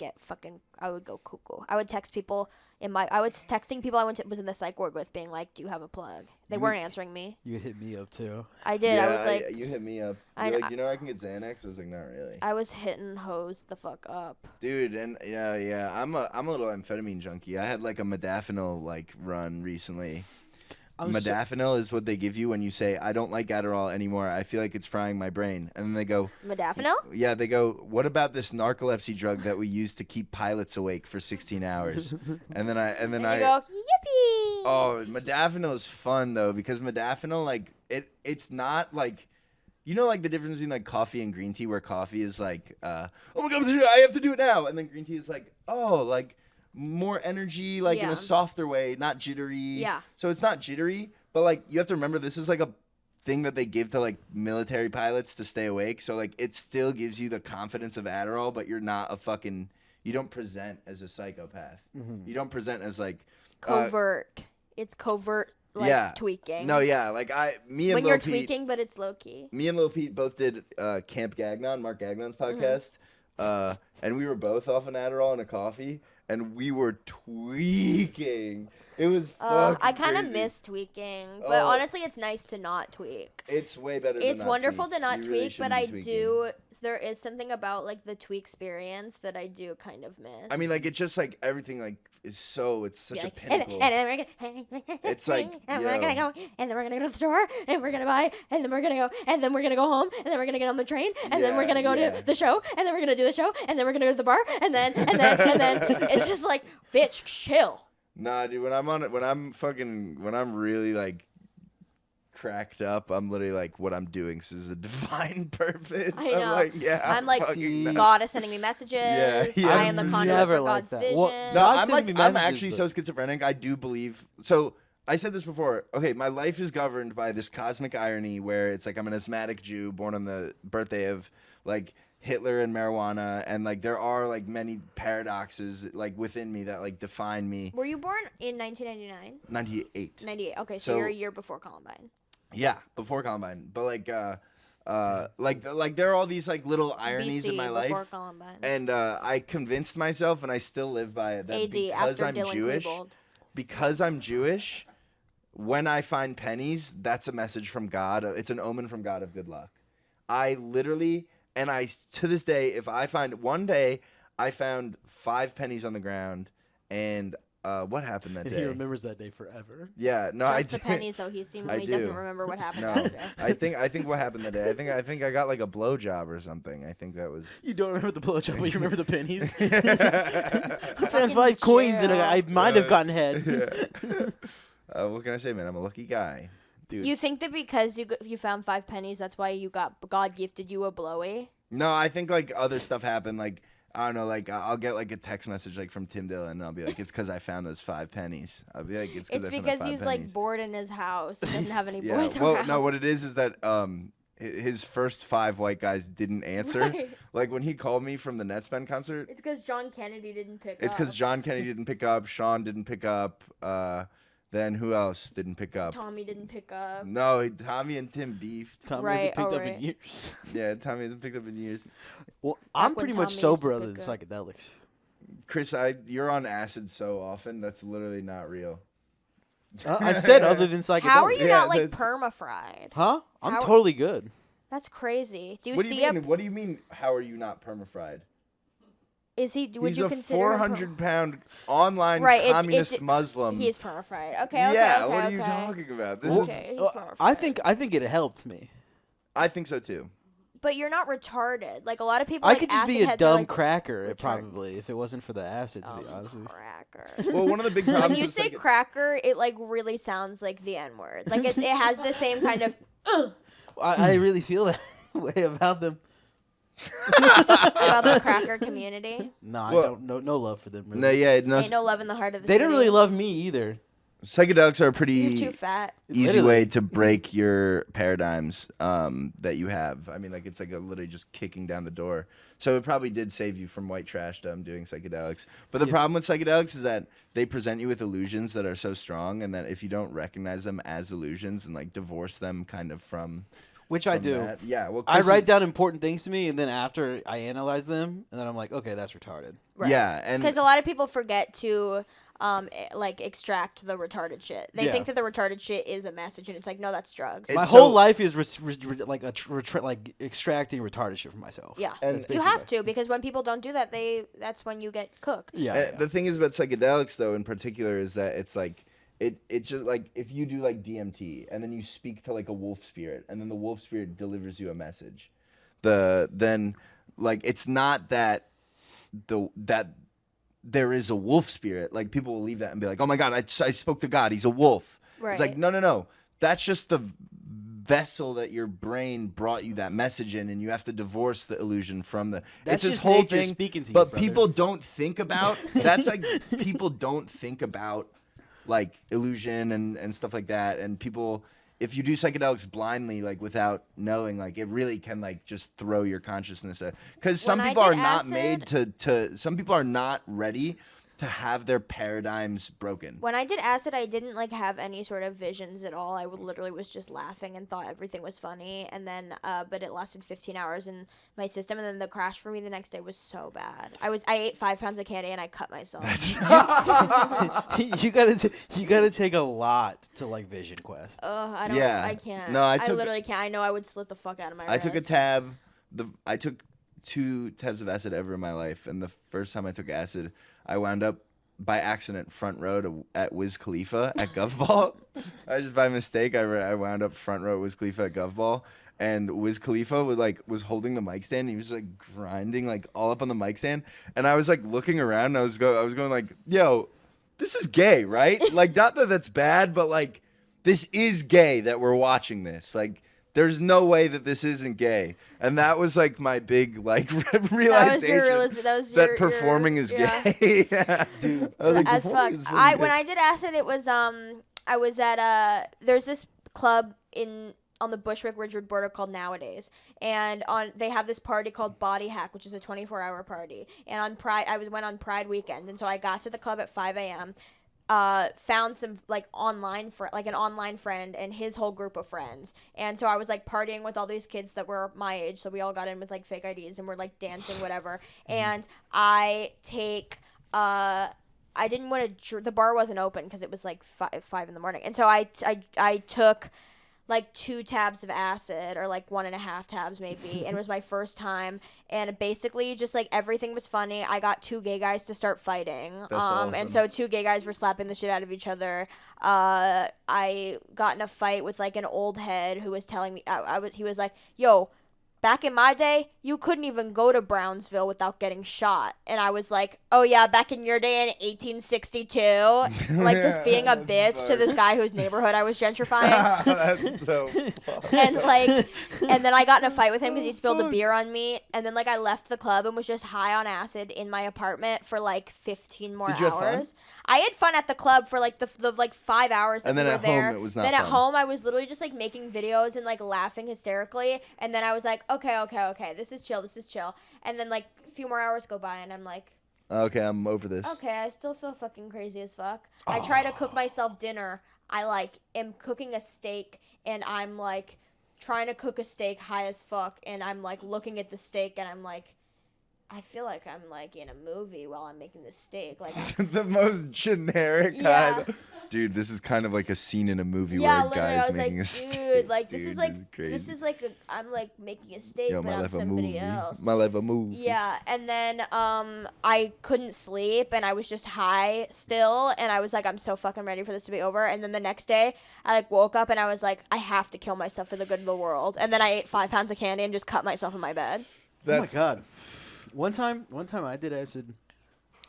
go cuckoo. I would text people I was texting people I was in the psych ward with, being like, "Do you have a plug?" They weren't answering me. You hit me up too. I did. Yeah, I was like, you hit me up. I You're kn- like, you know where I can get Xanax? I was like, not really. I was hitting hoes the fuck up. Dude, and yeah, I'm a little amphetamine junkie. I had like a modafinil like run recently. Modafinil is what they give you when you say, I don't like Adderall anymore. I feel like it's frying my brain. And then they go, Modafinil? yeah, they go, what about this narcolepsy drug that we use to keep pilots awake for 16 hours? and then And I you go, yippee! oh, modafinil is fun though, because modafinil, like it's not like, you know, like the difference between like coffee and green tea, where coffee is like, oh my God, I have to do it now. And then green tea is like, oh, like more energy, like in Yeah. a softer way, not jittery. Yeah. So it's not jittery, but like you have to remember this is like a thing that they give to like military pilots to stay awake. So like it still gives you the confidence of Adderall, but you're not you don't present as a psychopath. You don't present as like Covert. It's covert, like, yeah. tweaking. No, yeah, like me and When Lil you're Pete, tweaking, but it's low key. me and Lil Pete both did Camp Gagnon, Mark Gagnon's podcast. and we were both off an Adderall and a coffee, and we were tweaking. It was fucking I kind of crazy. miss tweaking, but Oh. honestly, it's nice to not tweak. It's way better. It's to not wonderful tweak. to not You really tweak, but shouldn't I be tweaking. do. There is something about like the tweak experience that I do kind of miss. I mean, like it's just like everything like is so. It's such Yeah, a like, pinnacle. and then we're gonna. It's like, and we're gonna yo. go, and then we're gonna go to the store, and we're gonna buy, and then we're gonna go, and then we're gonna go home, and then we're gonna get on the train, and then we're Yeah, gonna go yeah. to the show, and then we're gonna do the show, and then we're gonna go to the bar, and then it's just like, bitch, chill. Nah, dude. When I'm really like cracked up, I'm literally like, what I'm doing is a divine purpose. I know. I'm like, yeah. I'm like, fucking nuts. God is sending me messages. Yeah, yeah. I am the I've conduit never for liked God's that. vision. Well, No, God I'm sends like, me I'm messages, actually but- so schizophrenic. I do believe. So I said this before. Okay, my life is governed by this cosmic irony where it's like I'm an asthmatic Jew born on the birthday of like Hitler and marijuana, and like there are like many paradoxes like within me that like define me. Were you born in 1999? 98. 98. Okay, so So- you're a year before Columbine. Yeah, before Columbine, but like there are all these like little ironies BC, in my before life, Columbine. and I convinced myself, and I still live by it. That AD because after I'm Dylan Jewish. Klebold. Because I'm Jewish, when I find pennies, that's a message from God. It's an omen from God of good luck. I literally, and I to this day, if I find one day, I found 5 pennies on the ground, and what happened that And day? he remembers that day forever. Yeah, no, I Just the did. pennies, though. He I seemingly do. doesn't remember what happened No, after. I think what happened that day. I think I got like a blowjob or something. I think that was. You don't remember the blowjob, but you remember the pennies. I Fucking found 5 coins and chill. I might have gotten head. Yeah. What can I say, man? I'm a lucky guy. Dude. You think that because you found 5 pennies, that's why God gifted you a blowy? No, I think like other stuff happened. Like I don't know. Like I'll get like a text message like from Tim Dillon, and I'll be like, "It's because I found those 5 pennies." I'll be like, "It's It's I found the because 5 he's pennies." like bored in his house and doesn't have any Yeah. boys Well, around. no. What it is that his first 5 white guys didn't answer. Right. Like when he called me from the Netspen concert, It's because John Kennedy didn't pick it's up. because John Kennedy didn't pick up, Sean didn't pick up. Then who else didn't pick up? Tommy didn't pick up. No, Tommy and Tim beefed. Tommy Right, hasn't picked up right. in years. Yeah, Tommy hasn't picked up in years. Well, I'm when pretty much Tommy sober used to other than pick psychedelics. Chris, you're on acid so often. That's literally not real. I said other than psychedelics. How are you Yeah, not like that's- perma-fried? Huh? I'm How- totally good. That's crazy. Do you What do see you mean? What do you mean? How are you not perma-fried? Is he? Would He's you a consider him 400-pound online Right, it's- communist Muslim. He's perma-fried. Okay. yeah, Okay. what are okay. you talking about? This Well, is. Okay, he's I perma-fried. think it helped me. I think so too. But you're not retarded. Like a lot of people. I like could just be acid a heads are, dumb like, cracker, retarded. probably, if it wasn't for the acid, to be honest with you. Cracker. Well, one of the big problems. When you with say psyche- cracker, it like really sounds like the N word. Like it has the same kind of I really feel that way about them. about the cracker community. No, Well- I don't. No love for them. Really. no, yeah, no, Ain't no love in the heart of the They city. don't really love me either. psychedelics are a You're pretty too fat. easy Literally. way to break your paradigms that you have. I mean, like it's like a literally just kicking down the door. So it probably did save you from white trashdom doing psychedelics. But the Yeah. problem with psychedelics is that they present you with illusions that are so strong, and that if you don't recognize them as illusions and like divorce them kind of from, Which I from do. that- yeah. Well, I Chris write is- down important things to me, and then after I analyze them, and then I'm like, okay, that's retarded. Right. Yeah, and Because a lot of people forget to like extract the retarded shit. They Yeah. think that the retarded shit is a message, and it's like, no, that's drugs. It's My so- whole life is like like extracting retarded shit from myself. Yeah, And- That's you basically have to, because when people don't do that, that's when you get cooked. Yeah. The thing is about psychedelics, though, in particular, is that it's like it just like if you do like DMT and then you speak to like a wolf spirit and then the wolf spirit delivers you a message, then like it's not that that there is a wolf spirit. Like people will leave that and be like, oh my God, I spoke to God. He's a wolf. It's like Right. no. That's just the vessel that your brain brought you that message in, and you have to divorce the illusion from the. That's it's this just whole nature thing. speaking to you, but brother. people don't think about. That's like people don't think about like illusion and stuff like that, and people. If you do psychedelics blindly, like without knowing, like it really can like just throw your consciousness. Because some When I people are did not acid- made to. Some people are not ready to have their paradigms broken. When I did acid, I didn't like have any sort of visions at all. I literally was just laughing and thought everything was funny. And then, but it lasted 15 hours in my system. And then the crash for me the next day was so bad. I ate 5 pounds of candy and I cut myself. You gotta take a lot to like Vision Quest. I don't. Yeah. I can't. No, I took- literally can't. I know I would slit the fuck out of my I wrist. took a tab. I took 2 tabs of acid ever in my life, and the first time I took acid, I wound up by accident front row at Wiz Khalifa at Gov Ball. I just by mistake I wound up front row at Wiz Khalifa at Gov Ball, and Wiz Khalifa was holding the mic stand. And he was like grinding like all up on the mic stand, and I was like looking around. And I was going like, yo, this is gay, right? Like, not that that's bad, but like this is gay that we're watching this. Like, there's no way that this isn't gay. And that was like my big like realization that performing is gay. Yeah. Dude, I was like, As performing fuck. is fucking When gay. I did acid, it was I was at there's this club on the Bushwick Ridgewood border called Nowadays, and they have this party called Body Hack, which is a 24-hour party. And on Pride, went on Pride weekend, and so I got to the club at 5 a.m. Found some like an online friend and his whole group of friends, and so I was like partying with all these kids that were my age, so we all got in with like fake IDs and we're like dancing whatever. And I didn't want to the bar wasn't open because it was like 5 in the morning, and so I took like 2 tabs of acid, or like 1.5 tabs maybe, and it was my first time, and basically just like everything was funny. I got 2 gay guys to start fighting. Awesome. And so 2 gay guys were slapping the shit out of each other. I got in a fight with like an old head who was telling me he was like, yo, back in my day, you couldn't even go to Brownsville without getting shot. And I was like, oh yeah, back in your day in 1862. Like just being a bitch to this guy whose neighborhood I was gentrifying. That's so funny. and then I got in a fight with him because he spilled a beer on me. And then like I left the club and was just high on acid in my apartment for like 15 more Did you have fun? hours. I had fun at the club for like the like 5 hours that And then we were at there. home, it was not Then at fun. home, I was literally just like making videos and like laughing hysterically. And then I was like, okay, this is chill. And then like a few more hours go by and I'm like, Okay, I'm over this. okay, I still feel fucking crazy as fuck. I try to cook myself dinner. I like am cooking a steak and I'm like trying to cook a steak high as fuck, and I'm like looking at the steak and I'm like, I feel like I'm like in a movie while I'm making this steak. Like The most generic Yeah. kind. Dude, this is kind of like a scene in a movie yeah, where a literally, guy's I was making like, a steak. dude, like this Dude, is like crazy. I'm like making a steak, Yo, but my I'm life a somebody movie. else. My life a movie. Yeah, and then I couldn't sleep and I was just high still, and I was like, I'm so fucking ready for this to be over. And then the next day I like woke up and I was like, I have to kill myself for the good of the world. And then I ate 5 pounds of candy and just cut myself in my bed. That's, Oh my god. One time I did acid,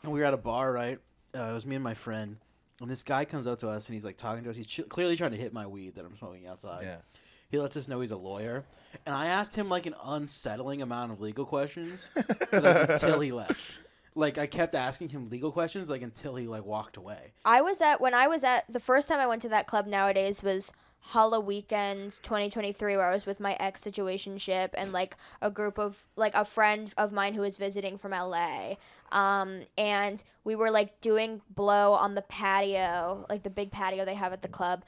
and we were at a bar, right? It was me and my friend, and this guy comes up to us and he's like talking to us. He's clearly trying to hit my weed that I'm smoking outside. Yeah. He lets us know he's a lawyer, and I asked him like an unsettling amount of legal questions like, until he left. Like I kept asking him legal questions like until he like walked away. When I was at the first time I went to that club Nowadays was Halloween weekend 2023, where I was with my ex situationship and like a group of like a friend of mine who was visiting from LA. And we were like doing blow on the patio, like the big patio they have at the club,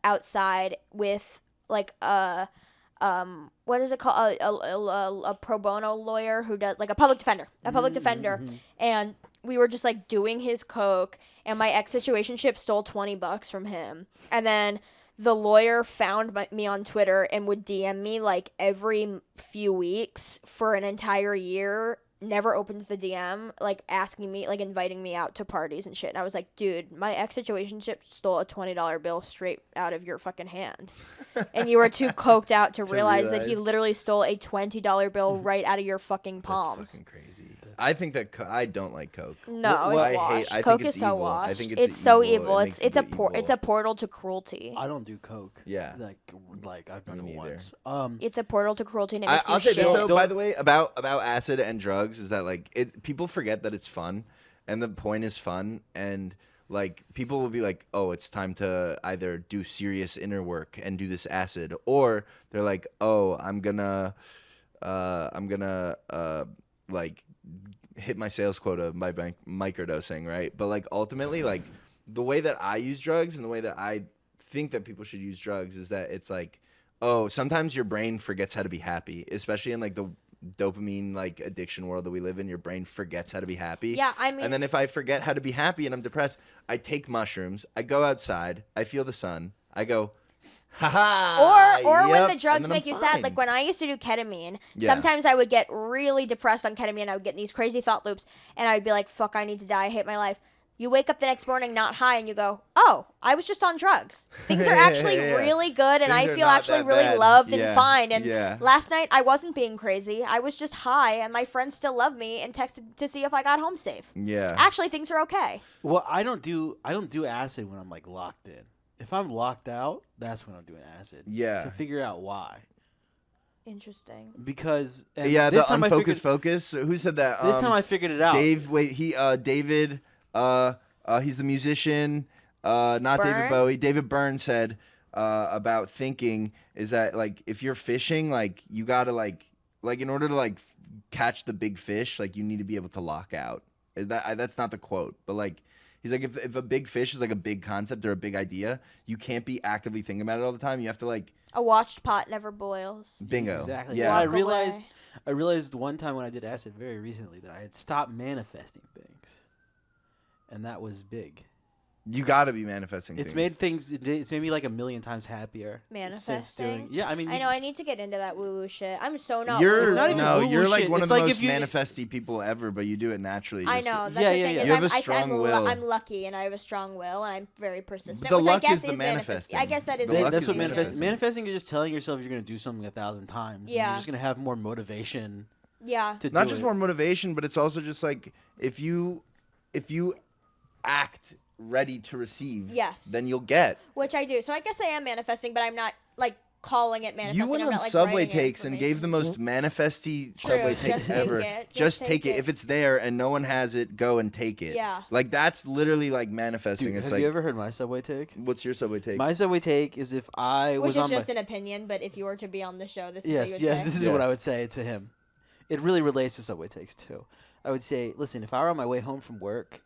outside with like what is it called? A pro bono lawyer who does like a public defender, and we were just like doing his coke, and my ex situationship stole $20 from him, and then the lawyer found me on Twitter and would DM me like every few weeks for an entire year. Never opened the DM, like asking me, like inviting me out to parties and shit. And I was like, dude, my ex situationship stole a $20 bill straight out of your fucking hand. And you were too coked out to realize that he realize. literally stole a $20 bill right out of your fucking palms. That's fucking crazy. I think that I don't like Coke. No, What- it's I hate- washed. I think Coke it's is so evil. washed. I think it's it's so evil. evil. It It's makes a people it's a evil. portal to cruelty. I don't do coke. Yeah. Like I've done Me it neither. once. It's a portal to cruelty, and it makes I'll you say this shit. though, Don't- by the way, about acid and drugs is that like people forget that it's fun, and the point is fun, and like people will be like, oh, it's time to either do serious inner work and do this acid, or they're like, oh, I'm gonna like hit my sales quota by microdosing, right? But like ultimately, like the way that I use drugs and the way that I think that people should use drugs is that it's like, oh, sometimes your brain forgets how to be happy, especially in like the dopamine like addiction world that we live in. Your brain forgets how to be happy. Yeah, I mean, And then if I forget how to be happy and I'm depressed, I take mushrooms, I go outside, I feel the sun, I go, ha or when yep, the drugs and then make I'm you fine. sad, like when I used to do ketamine, Yeah. sometimes I would get really depressed on ketamine. I would get in these crazy thought loops, and I'd be like, "Fuck, I need to die. I hate my life." You wake up the next morning not high, and you go, "Oh, I was just on drugs. Things are actually Yeah. really good, and Things I are feel not actually that really bad. loved Yeah. and fine." And Yeah. last night I wasn't being crazy. I was just high, and my friends still love me and texted to see if I got home safe. Yeah. Actually, things are okay. Well, I don't do acid when I'm like locked in. If I'm locked out, that's when I'm doing acid. Yeah. To figure out why. Interesting. Because and Yeah, this the time I unfocused figured- focus. Who said that? This time I figured it out. David, he's the musician, not David Byrne? Bowie. David Byrne said about thinking is that like if you're fishing, like you gotta like in order to like catch the big fish, like you need to be able to lock out. That's not the quote, but like he's like if a big fish is like a big concept or a big idea, you can't be actively thinking about it all the time. You have to like A watched pot never boils. bingo. Exactly. Yeah. Well, Walk I realized one time when I did acid very recently that I had stopped manifesting things, and that was big. You gotta be manifesting It's things. It's made me like a million times happier. Since Manifesting? doing, yeah, I mean, I know. I need to get into that woo-woo shit. I'm so not You're It's not even no, woo-woo you're like shit. one of It's the like most if you- manifesty people ever, but you do it naturally. I Just- know. That's Yeah, the yeah, thing. yeah. Is You have a I'm strong will. I'm lucky, and I have a strong will, and I'm very persistent. The which luck I guess is the manifesting. I guess that is The luck that's is what manifesting. manifesting is just telling yourself you're gonna do something 1,000 times. and Yeah. you're just gonna have more motivation Yeah. to Not do just it. more motivation, but it's also just like if you act ready to receive, Yes. then you'll get. Which I do. So I guess I am manifesting, but I'm not like calling it manifesting. You went I'm on not, like, Subway writing takes and gave the information. most manifesty True, Subway take just take ever. it. Just Just take take it. it. If it's there and no one has it, go and take it. Yeah. Like that's literally like manifesting. Dude, It's have like, you ever heard my Subway take? what's your Subway take? My Subway take is if I Which was is on just my an opinion, but if you were to be on the show, this is what yes, you would yes, say. this is what I Yes. would say to him. It really relates to Subway takes too. I would say, listen, if I were on my way home from work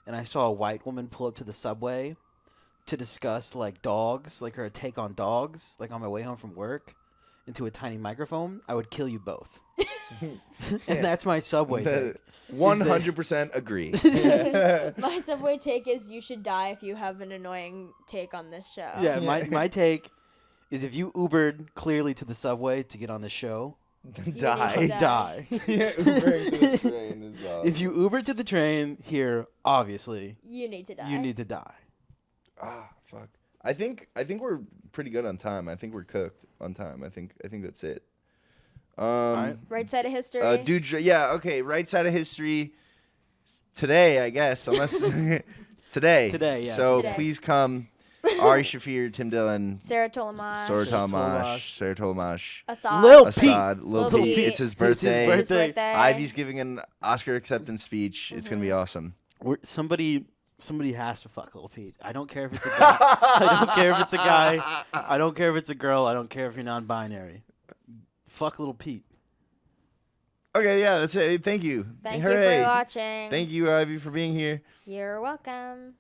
and I saw a white woman pull up to the Subway to discuss like dogs, like her take on dogs, like on my way home from work into a tiny microphone, I would kill you both. And that's my Subway take. 100% agree. My Subway take is you should die if you have an annoying take on this show. Yeah, my take is if you Ubered clearly to the Subway to get on the show, Die. die. Yeah, Ubering to the train is If you Uber to the train here, obviously You need to die. you need to die. Ah, fuck. I think we're pretty good on time. I think we're cooked on time. I think that's it. right. Right side of history. Dude, yeah, okay. Right side of history today, I guess. Unless it's today. Today, yes. So Today. please come. Ari Shafir, Tim Dillon, Sarah Tolamash. Sarah Tolamash. Tolamash, Sarah Tolamash, Assad. Lil Peep. Assad, Lil Lil Peep. Peep. It's his birthday. It's his His birthday. Ivy's giving an Oscar acceptance speech. It's gonna be awesome. Somebody has to fuck Lil Pete. I don't care if it's a guy. I don't care if it's a guy. I don't care if it's a girl. I don't care if you're non-binary. Fuck Lil Pete. Okay, yeah, that's it. Thank you. Thank Hooray. you for watching. Thank you, Ivy, for being here. You're welcome.